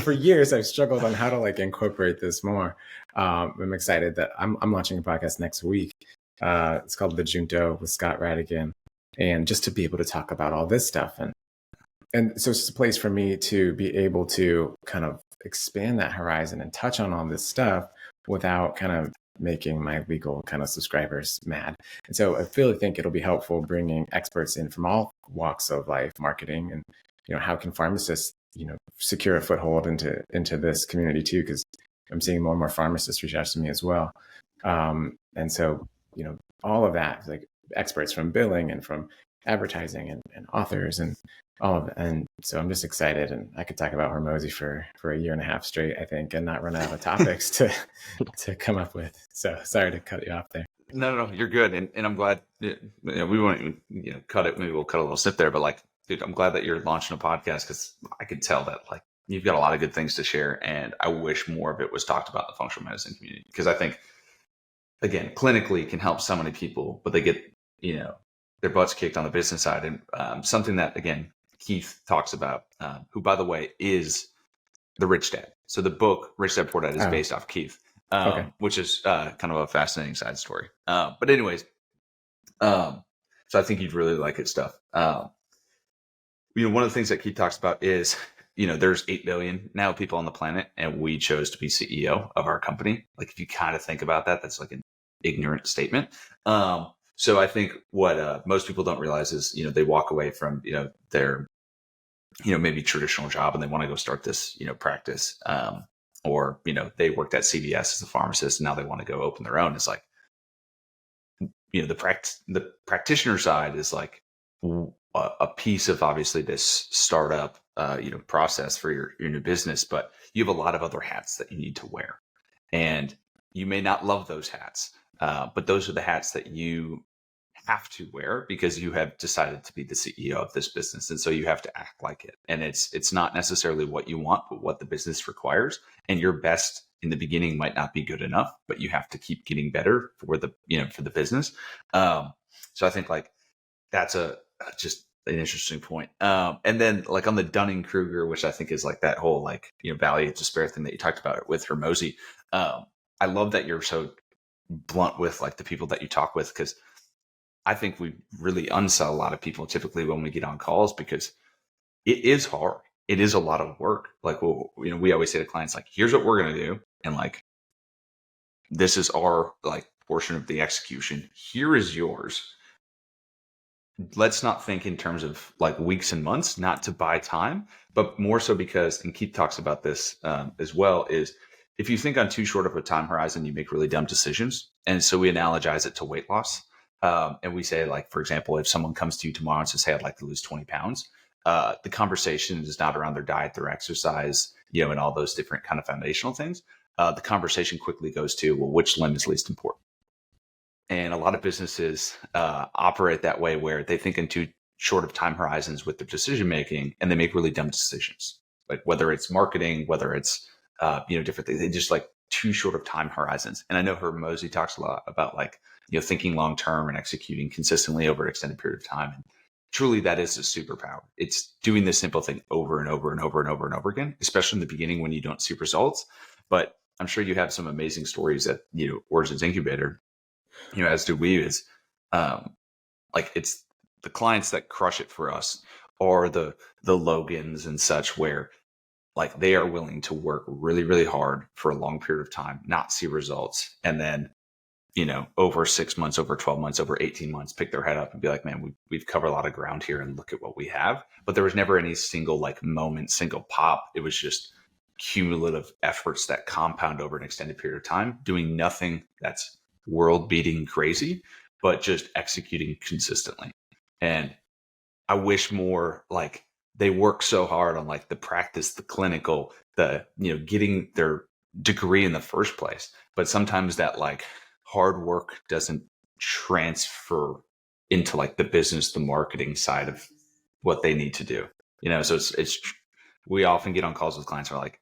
for years I've struggled on how to like incorporate this more. I'm excited that I'm launching a podcast next week. It's called The Junto with Scott Rattigan. And just to be able to talk about all this stuff. And so it's a place for me to be able to kind of expand that horizon and touch on all this stuff without kind of making my legal kind of subscribers mad. And so I really think it'll be helpful bringing experts in from all walks of life, marketing, and, how can pharmacists, secure a foothold into this community too, because I'm seeing more and more pharmacists reach out to me as well. And so, all of that, like, experts from billing and from advertising and authors and all of it. And so I'm just excited, and I could talk about Hormozy for a year and a half straight, I think, and not run out of topics to come up with. So sorry to cut you off there. No, you're good. And I'm glad we won't even cut it. Maybe we'll cut a little snip there, but like, dude, I'm glad that you're launching a podcast, because I could tell that like you've got a lot of good things to share. And I wish more of it was talked about in the functional medicine community, because I think, again, clinically can help so many people, but they get, their butts kicked on the business side. And something that, again, Keith talks about, who, by the way, is the Rich Dad. So the book Rich Dad Poor Dad is based off Keith, which is kind of a fascinating side story. But anyways, so I think you'd really like his stuff. One of the things that Keith talks about is, there's 8 billion now people on the planet, and we chose to be CEO of our company. Like, if you kind of think about that, that's like an ignorant statement. So I think what most people don't realize is, they walk away from, their, maybe traditional job, and they want to go start this, practice, or, they worked at CVS as a pharmacist, and now they want to go open their own. It's like, the practitioner side is like a piece of obviously this startup, process for your new business, but you have a lot of other hats that you need to wear, and you may not love those hats. But those are the hats that you have to wear because you have decided to be the CEO of this business. And so you have to act like it. And it's not necessarily what you want, but what the business requires. And your best in the beginning might not be good enough, but you have to keep getting better for the, for the business. So I think like that's just an interesting point. And then like on the Dunning-Kruger, which I think is like that whole like, valley of despair thing that you talked about with Hermosi. I love that you're so blunt with like the people that you talk with, because I think we really unsell a lot of people typically when we get on calls, because it is hard. It is a lot of work. Like, we always say to clients, like, here's what we're going to do. And like, this is our like portion of the execution. Here is yours. Let's not think in terms of like weeks and months, not to buy time, but more so because, and Keith talks about this as well, is if you think on too short of a time horizon, you make really dumb decisions. And so we analogize it to weight loss. And we say, like, for example, if someone comes to you tomorrow and says, hey, I'd like to lose 20 pounds, the conversation is not around their diet, their exercise, and all those different kind of foundational things. The conversation quickly goes to, well, which limb is least important? And a lot of businesses operate that way, where they think in too short of time horizons with their decision making, and they make really dumb decisions. Like whether it's marketing, whether it's different things, they just like too short of time horizons. And I know Hermosi talks a lot about like thinking long term and executing consistently over an extended period of time. And truly, that is a superpower. It's doing the simple thing over and over and over and over and over again, especially in the beginning when you don't see results. But I'm sure you have some amazing stories at Origins Incubator. As do we, is like it's the clients that crush it for us, or the Logans and such, where like they are willing to work really, really hard for a long period of time, not see results. And then, over 6 months, over 12 months, over 18 months, pick their head up and be like, man, we've covered a lot of ground here and look at what we have. But there was never any single like moment, single pop. It was just cumulative efforts that compound over an extended period of time, doing nothing that's world beating crazy, but just executing consistently. And I wish more like they work so hard on like the practice, the clinical, the, getting their degree in the first place. But sometimes that like hard work doesn't transfer into like the business, the marketing side of what they need to do. So it's we often get on calls with clients who are like,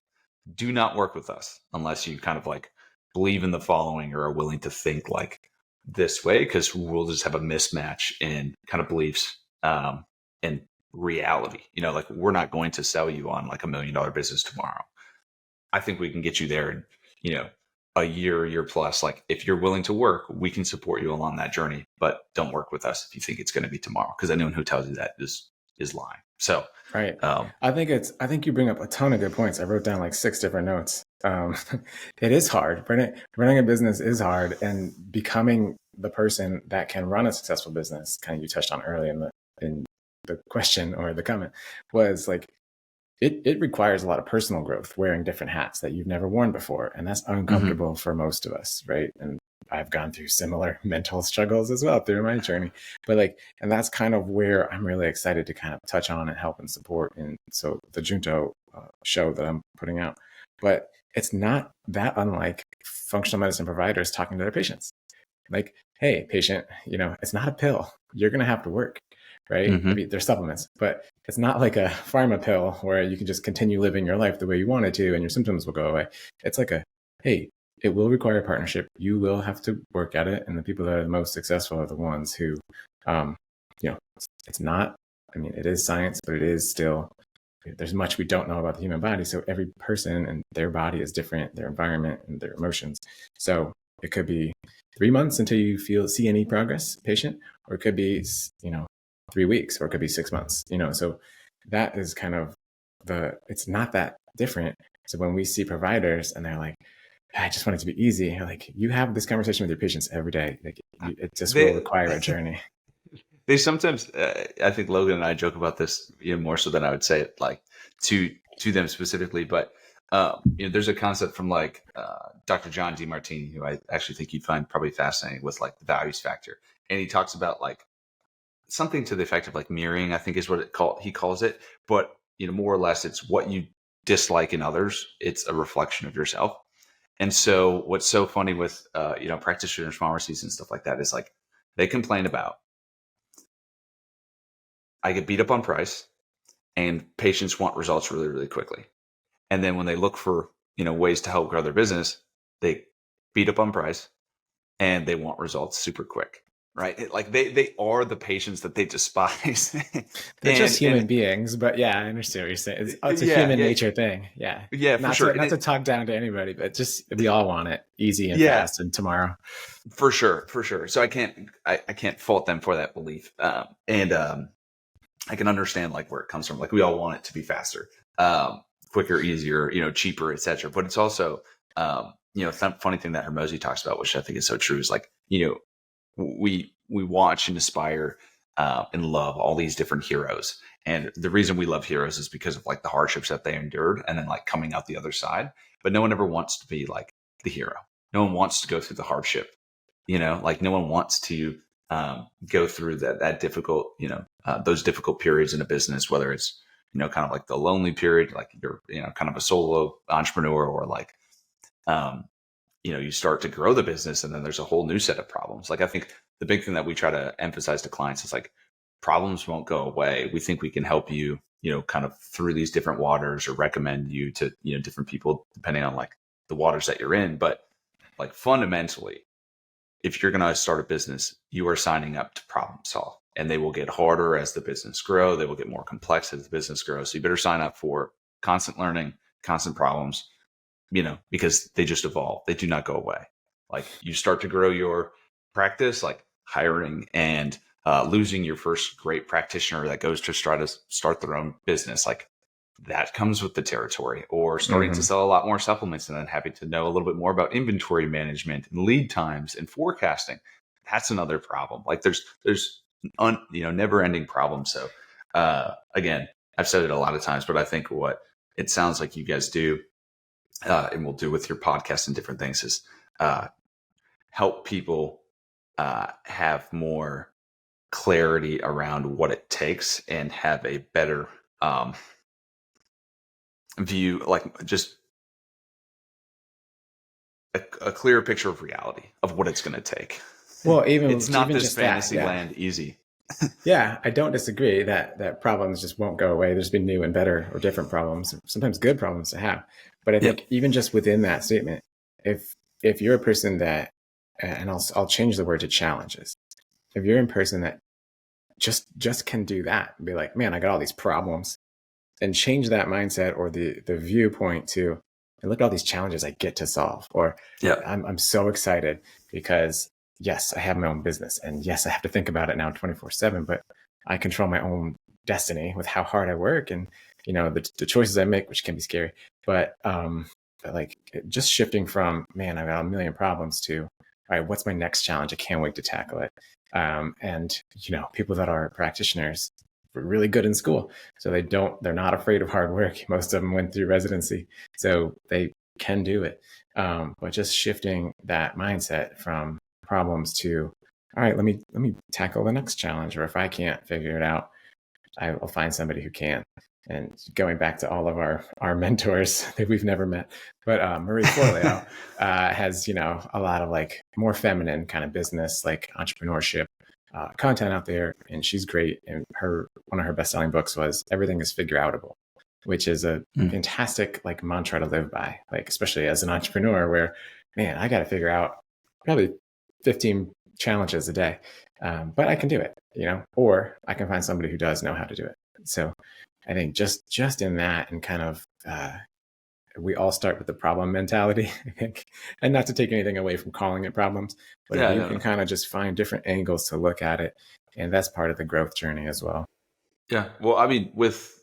do not work with us unless you kind of like believe in the following or are willing to think like this way, because we'll just have a mismatch in kind of beliefs and reality. Like we're not going to sell you on like $1 million business tomorrow. I think we can get you there in, a year plus. Like if you're willing to work, we can support you along that journey, but don't work with us if you think it's going to be tomorrow, because anyone who tells you that is lying. So, right. I think you bring up a ton of good points. I wrote down like 6 different notes. It is hard. Running a business is hard, and becoming the person that can run a successful business, kind of you touched on early in the question or the comment, was like, it requires a lot of personal growth, wearing different hats that you've never worn before. And that's uncomfortable for most of us. Right. And I've gone through similar mental struggles as well through my journey, but like, and that's kind of where I'm really excited to kind of touch on and help and support. And so the Junto show that I'm putting out, but it's not that unlike functional medicine providers talking to their patients. Like, hey, patient, it's not a pill. You're going to have to work, right? I mean, there's supplements, but it's not like a pharma pill where you can just continue living your life the way you wanted to and your symptoms will go away. It's like hey, it will require a partnership. You will have to work at it. And the people that are the most successful are the ones who, it's not, it is science, but it is still, there's much we don't know about the human body. So every person and their body is different, their environment and their emotions. So it could be 3 months until you see any progress, patient, or it could be, 3 weeks, or it could be 6 months, so that is kind of it's not that different. So when we see providers and they're like, I just want it to be easy, like, you have this conversation with your patients every day. Like, it just will require a journey. They sometimes, I think Logan and I joke about this, more so than I would say it like to them specifically. But there's a concept from like Dr. John DeMartini, who I actually think you'd find probably fascinating, with like the values factor, and he talks about like something to the effect of like mirroring, I think is what he calls it. But more or less, it's what you dislike in others. It's a reflection of yourself. And so what's so funny with practitioners, pharmacies and stuff like that is like they complain about I get beat up on price, and patients want results really, really quickly. And then when they look for, ways to help grow their business, they beat up on price and they want results super quick, right? Like they are the patients that they despise. They're just human and beings, but yeah, I understand what you're saying. It's a yeah, human yeah, nature thing. Yeah. yeah, for sure. Not to talk down to anybody, but just we all want it easy and Yeah, fast and tomorrow. for sure, for sure. So I can't fault them for that belief. And I can understand like where it comes from. Like we all want it to be faster, quicker, easier, cheaper, etc. But it's also, funny thing that Hermosi talks about, which I think is so true, is like, we watch and aspire and love all these different heroes. And the reason we love heroes is because of like the hardships that they endured and then like coming out the other side. But no one ever wants to be like the hero. No one wants to go through the hardship, like no one wants to go through that difficult, those difficult periods in a business, whether it's, kind of like the lonely period, like you're, kind of a solo entrepreneur, or like, you start to grow the business and then there's a whole new set of problems. Like I think the big thing that we try to emphasize to clients is like problems won't go away. We think we can help you, kind of through these different waters, or recommend you to, different people depending on like the waters that you're in. But like fundamentally, if you're going to start a business, you are signing up to problem solve, and they will get harder as the business grow. They will get more complex as the business grows. So you better sign up for constant learning, constant problems, because they just evolve. They do not go away. Like you start to grow your practice, like hiring and losing your first great practitioner that goes to try to start their own business. Like that comes with the territory, or starting to sell a lot more supplements and then having to know a little bit more about inventory management and lead times and forecasting. That's another problem. Like there's never ending problems. So again, I've said it a lot of times, but I think what it sounds like you guys do, and will do with your podcast and different things, is help people have more clarity around what it takes and have a better view, like just a clearer picture of reality of what it's going to take. Well, it's not even this just fantasy that, yeah. land easy. Yeah, I don't disagree that problems just won't go away. There's been new and better or different problems, sometimes good problems to have. But I think even just within that statement, if you're a person that, and I'll change the word to challenges. If you're a person that just can do that and be like, man, I got all these problems, and change that mindset or the viewpoint to, and look at all these challenges I get to solve, or I'm so excited because yes, I have my own business, and yes, I have to think about it now 24/7, but I control my own destiny with how hard I work and the choices I make, which can be scary. But like just shifting from, man, I've got a million problems, to, all right, what's my next challenge? I can't wait to tackle it. And people that are practitioners were really good in school, so they're not afraid of hard work. Most of them went through residency, so they can do it. But just shifting that mindset from problems to, all right, let me tackle the next challenge, or if I can't figure it out, I'll find somebody who can. And going back to all of our mentors that we've never met, but Marie Forleo has a lot of like more feminine kind of business, like entrepreneurship content out there, and she's great. And one of her best-selling books was Everything is Figure Outable, which is a fantastic like mantra to live by, like especially as an entrepreneur, where, man, I got to figure out probably 15 challenges a day, but I can do it, or I can find somebody who does know how to do it. So I think just in that, and kind of we all start with the problem mentality, I think, and not to take anything away from calling it problems, but if you can kind of just find different angles to look at it, and that's part of the growth journey as well. Yeah. Well, I mean, with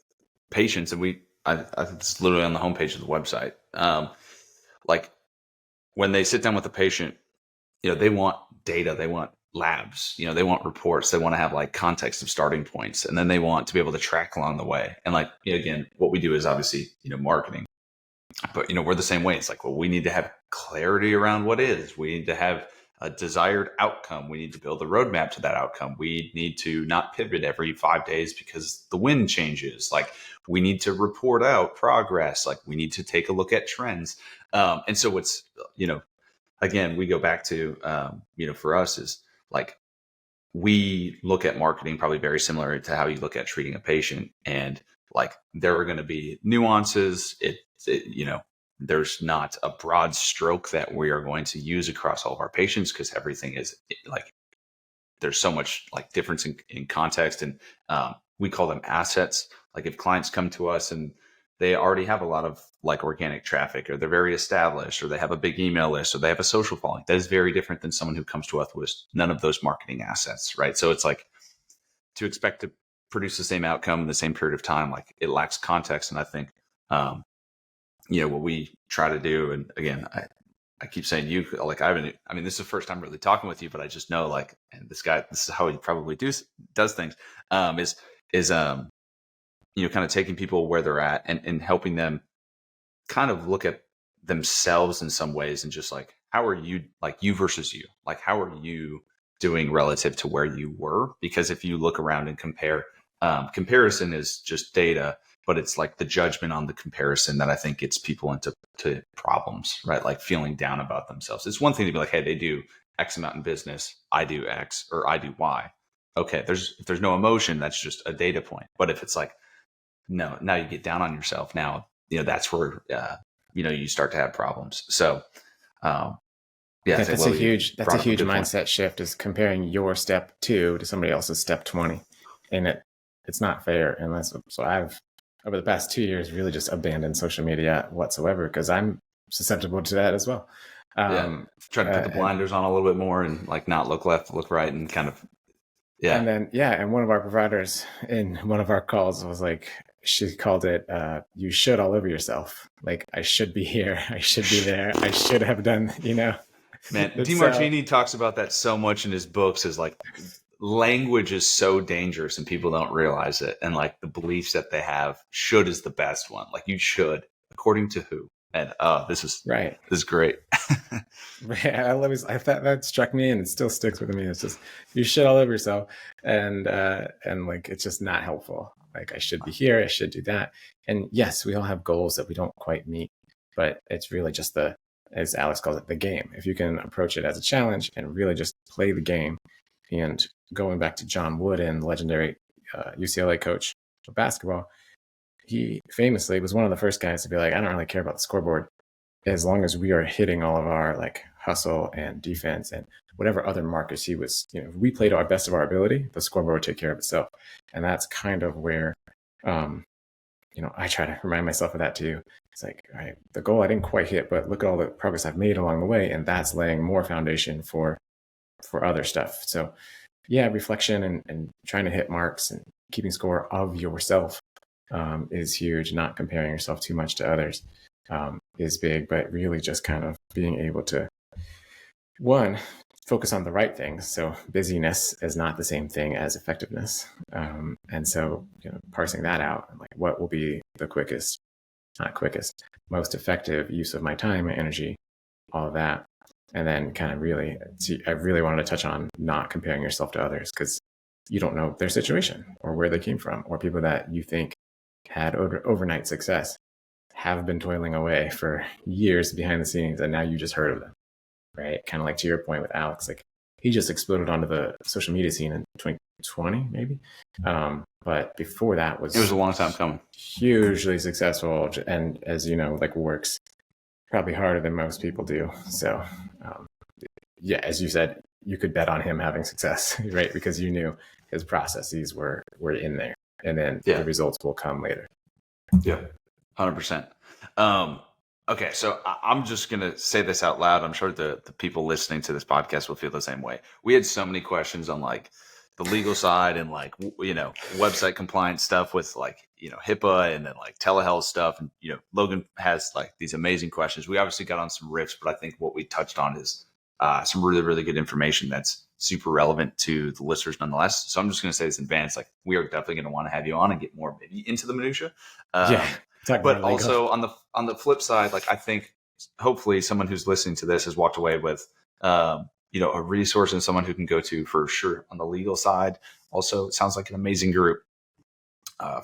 patients, and I think this is literally on the homepage of the website. Like when they sit down with the patient, they want data, they want labs, they want reports, they want to have like context of starting points, and then they want to be able to track along the way. And like, again, what we do is obviously, marketing, but we're the same way. It's like, well, we need to have clarity around what is, we need to have a desired outcome. We need to build a roadmap to that outcome. We need to not pivot every 5 days because the wind changes. Like we need to report out progress. Like we need to take a look at trends. And so again, we go back to, for us is like, we look at marketing probably very similar to how you look at treating a patient, and like there are going to be nuances. There's not a broad stroke that we are going to use across all of our patients, because everything is like, there's so much like difference in context, and we call them assets. Like if clients come to us and they already have a lot of like organic traffic, or they're very established, or they have a big email list, or they have a social following, that is very different than someone who comes to us with none of those marketing assets, right? So it's like, to expect to produce the same outcome in the same period of time, like it lacks context. And I think, what we try to do, and again, I keep saying like, I mean, this is the first time really talking with you, but I just know like, and this is how he probably does things, is kind of taking people where they're at, and helping them kind of look at themselves in some ways, and just like, how are you, like you versus you, like, how are you doing relative to where you were? Because if you look around and compare, comparison is just data, but it's like the judgment on the comparison that I think gets people into problems, right? Like feeling down about themselves. It's one thing to be like, hey, they do X amount in business, I do X, or I do Y. Okay, if there's no emotion, that's just a data point. But if it's like, no, now you get down on yourself. Now, that's where, you start to have problems. So, that's a huge mindset shift, is comparing your step 2 to somebody else's step 20. And it's not fair. So I've, over the past 2 years, really just abandoned social media whatsoever, because I'm susceptible to that as well. Try to put the blinders on a little bit more, and like not look left, look right, and kind of, And then, and one of our providers in one of our calls was like, she called it, you should all over yourself. Like, I should be here. I should be there. I should have done, Man, DeMartini talks about that so much in his books, is like, language is so dangerous and people don't realize it. And like the beliefs that they have, should is the best one. Like, you should, according to who? And this is right. This is great. I thought that struck me, and it still sticks with me. It's just, you should all over yourself, and like, it's just not helpful. Like, I should be here, I should do that. And yes, we all have goals that we don't quite meet, but it's really just as Alex calls it, the game. If you can approach it as a challenge and really just play the game. And going back to John Wooden, legendary UCLA coach of basketball, he famously was one of the first guys to be like, I don't really care about the scoreboard, as long as we are hitting all of our like hustle and defense and whatever other markers he was, if we played to our best of our ability, the scoreboard would take care of itself. And that's kind of where, I try to remind myself of that too. It's like, all right, the goal I didn't quite hit, but look at all the progress I've made along the way. And that's laying more foundation for other stuff. So reflection and trying to hit marks and keeping score of yourself is huge. Not comparing yourself too much to others is big, but really just kind of being able to, one, focus on the right things. So busyness is not the same thing as effectiveness. And so, parsing that out, like, what will be the most effective use of my time and energy, all of that. And then kind of I really wanted to touch on not comparing yourself to others, because you don't know their situation or where they came from, or people that you think had overnight success have been toiling away for years behind the scenes, and now you just heard of them, right? Kind of like to your point with Alex, like, he just exploded onto the social media scene in 2020, maybe. But before that it was a long time coming. Hugely successful, and as you know, like, works probably harder than most people do. So, as you said, you could bet on him having success, right? Because you knew his processes were in there, and then the results will come later. Yeah, 100%. Okay, so I'm just going to say this out loud. I'm sure the people listening to this podcast will feel the same way. We had so many questions on like the legal side and like, website compliance stuff with like, HIPAA, and then like telehealth stuff. And, Logan has like these amazing questions. We obviously got on some riffs, but I think what we touched on is some really, really good information that's super relevant to the listeners nonetheless. So I'm just going to say this in advance, like, we are definitely going to want to have you on and get more maybe into the minutia. But also on the flip side, like, I think hopefully someone who's listening to this has walked away with, a resource and someone who can go to for sure on the legal side. Also, it sounds like an amazing group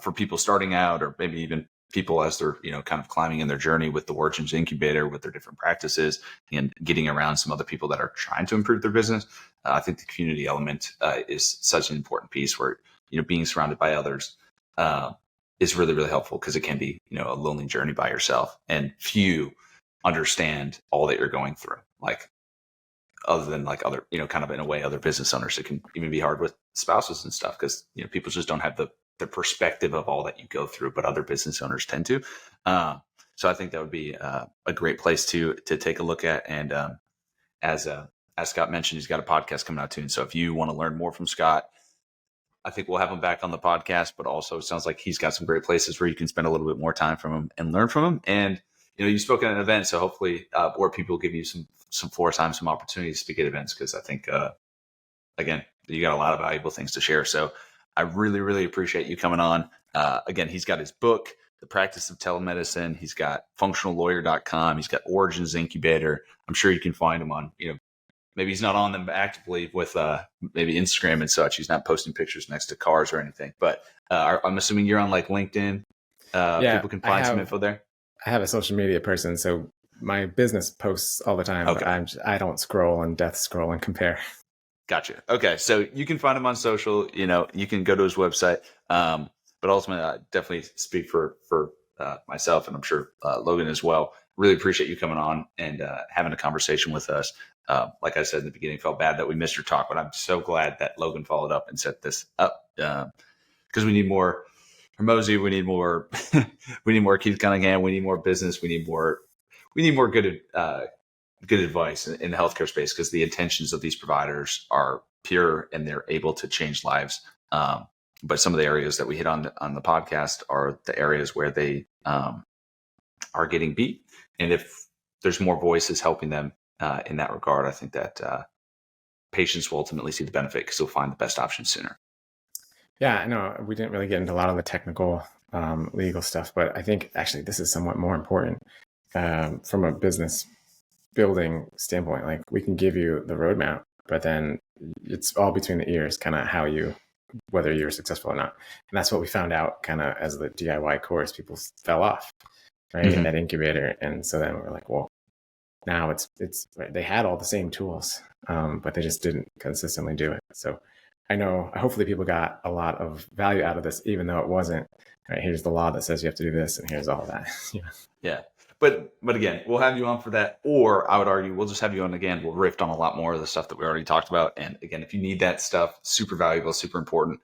for people starting out, or maybe even people as they're, kind of climbing in their journey with the Origins Incubator, with their different practices, and getting around some other people that are trying to improve their business. I think the community element is such an important piece where, being surrounded by others is really, really helpful, because it can be, a lonely journey by yourself, and few understand all that you're going through. Like, other than like other, kind of in a way, other business owners, it can even be hard with spouses and stuff, because, people just don't have the perspective of all that you go through, but other business owners tend to. So I think that would be a great place to take a look at. And as Scott mentioned, he's got a podcast coming out too. And so if you want to learn more from Scott, I think we'll have him back on the podcast, but also it sounds like he's got some great places where you can spend a little bit more time from him and learn from him. And, you spoke at an event, so hopefully more people will give you some floor time, some opportunities to speak at events, because I think, again, you got a lot of valuable things to share. So I really, really appreciate you coming on. Again, he's got his book, The Practice of Telemedicine. He's got functionallawyer.com. He's got Origins Incubator. I'm sure you can find him on, maybe he's not on them actively with maybe Instagram and such. He's not posting pictures next to cars or anything, but I'm assuming you're on like LinkedIn. People can find some info there. I have a social media person, so my business posts all the time, okay. But I don't scroll and death scroll and compare. Gotcha. Okay. So you can find him on social, you can go to his website. But ultimately, I definitely speak for myself, and I'm sure Logan as well. Really appreciate you coming on and having a conversation with us. Like I said in the beginning, felt bad that we missed your talk, but I'm so glad that Logan followed up and set this up, because we need more Hermosi, we need more, we need more Keith Cunningham, we need more business, we need more good advice in the healthcare space, because the intentions of these providers are pure and they're able to change lives. But some of the areas that we hit on the podcast are the areas where they are getting beat. And if there's more voices helping them in that regard, I think that patients will ultimately see the benefit, because they'll find the best option sooner. Yeah, no, we didn't really get into a lot of the technical legal stuff, but I think actually this is somewhat more important from a business building standpoint. Like, we can give you the roadmap, but then it's all between the ears, kind of whether you're successful or not. And that's what we found out kind of as the DIY course, people fell off, right, in that incubator. And so then we're like, well, now it's right, they had all the same tools, but they just didn't consistently do it. So hopefully people got a lot of value out of this, even though it wasn't, right, here's the law that says you have to do this, and here's all that. Yeah. But again, we'll have you on for that, or I would argue we'll just have you on again. We'll riff on a lot more of the stuff that we already talked about. And again, if you need that stuff, super valuable, super important,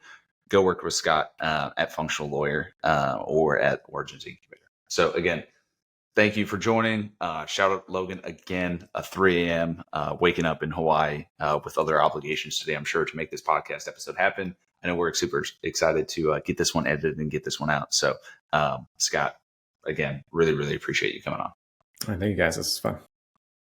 go work with Scott at Functional Lawyer or at Origins Incubator. So again, thank you for joining. Shout out Logan again, 3 a.m. Waking up in Hawaii with other obligations today, I'm sure, to make this podcast episode happen. I know we're super excited to get this one edited and get this one out. So Scott, again, really, really appreciate you coming on. Thank you guys. This is fun.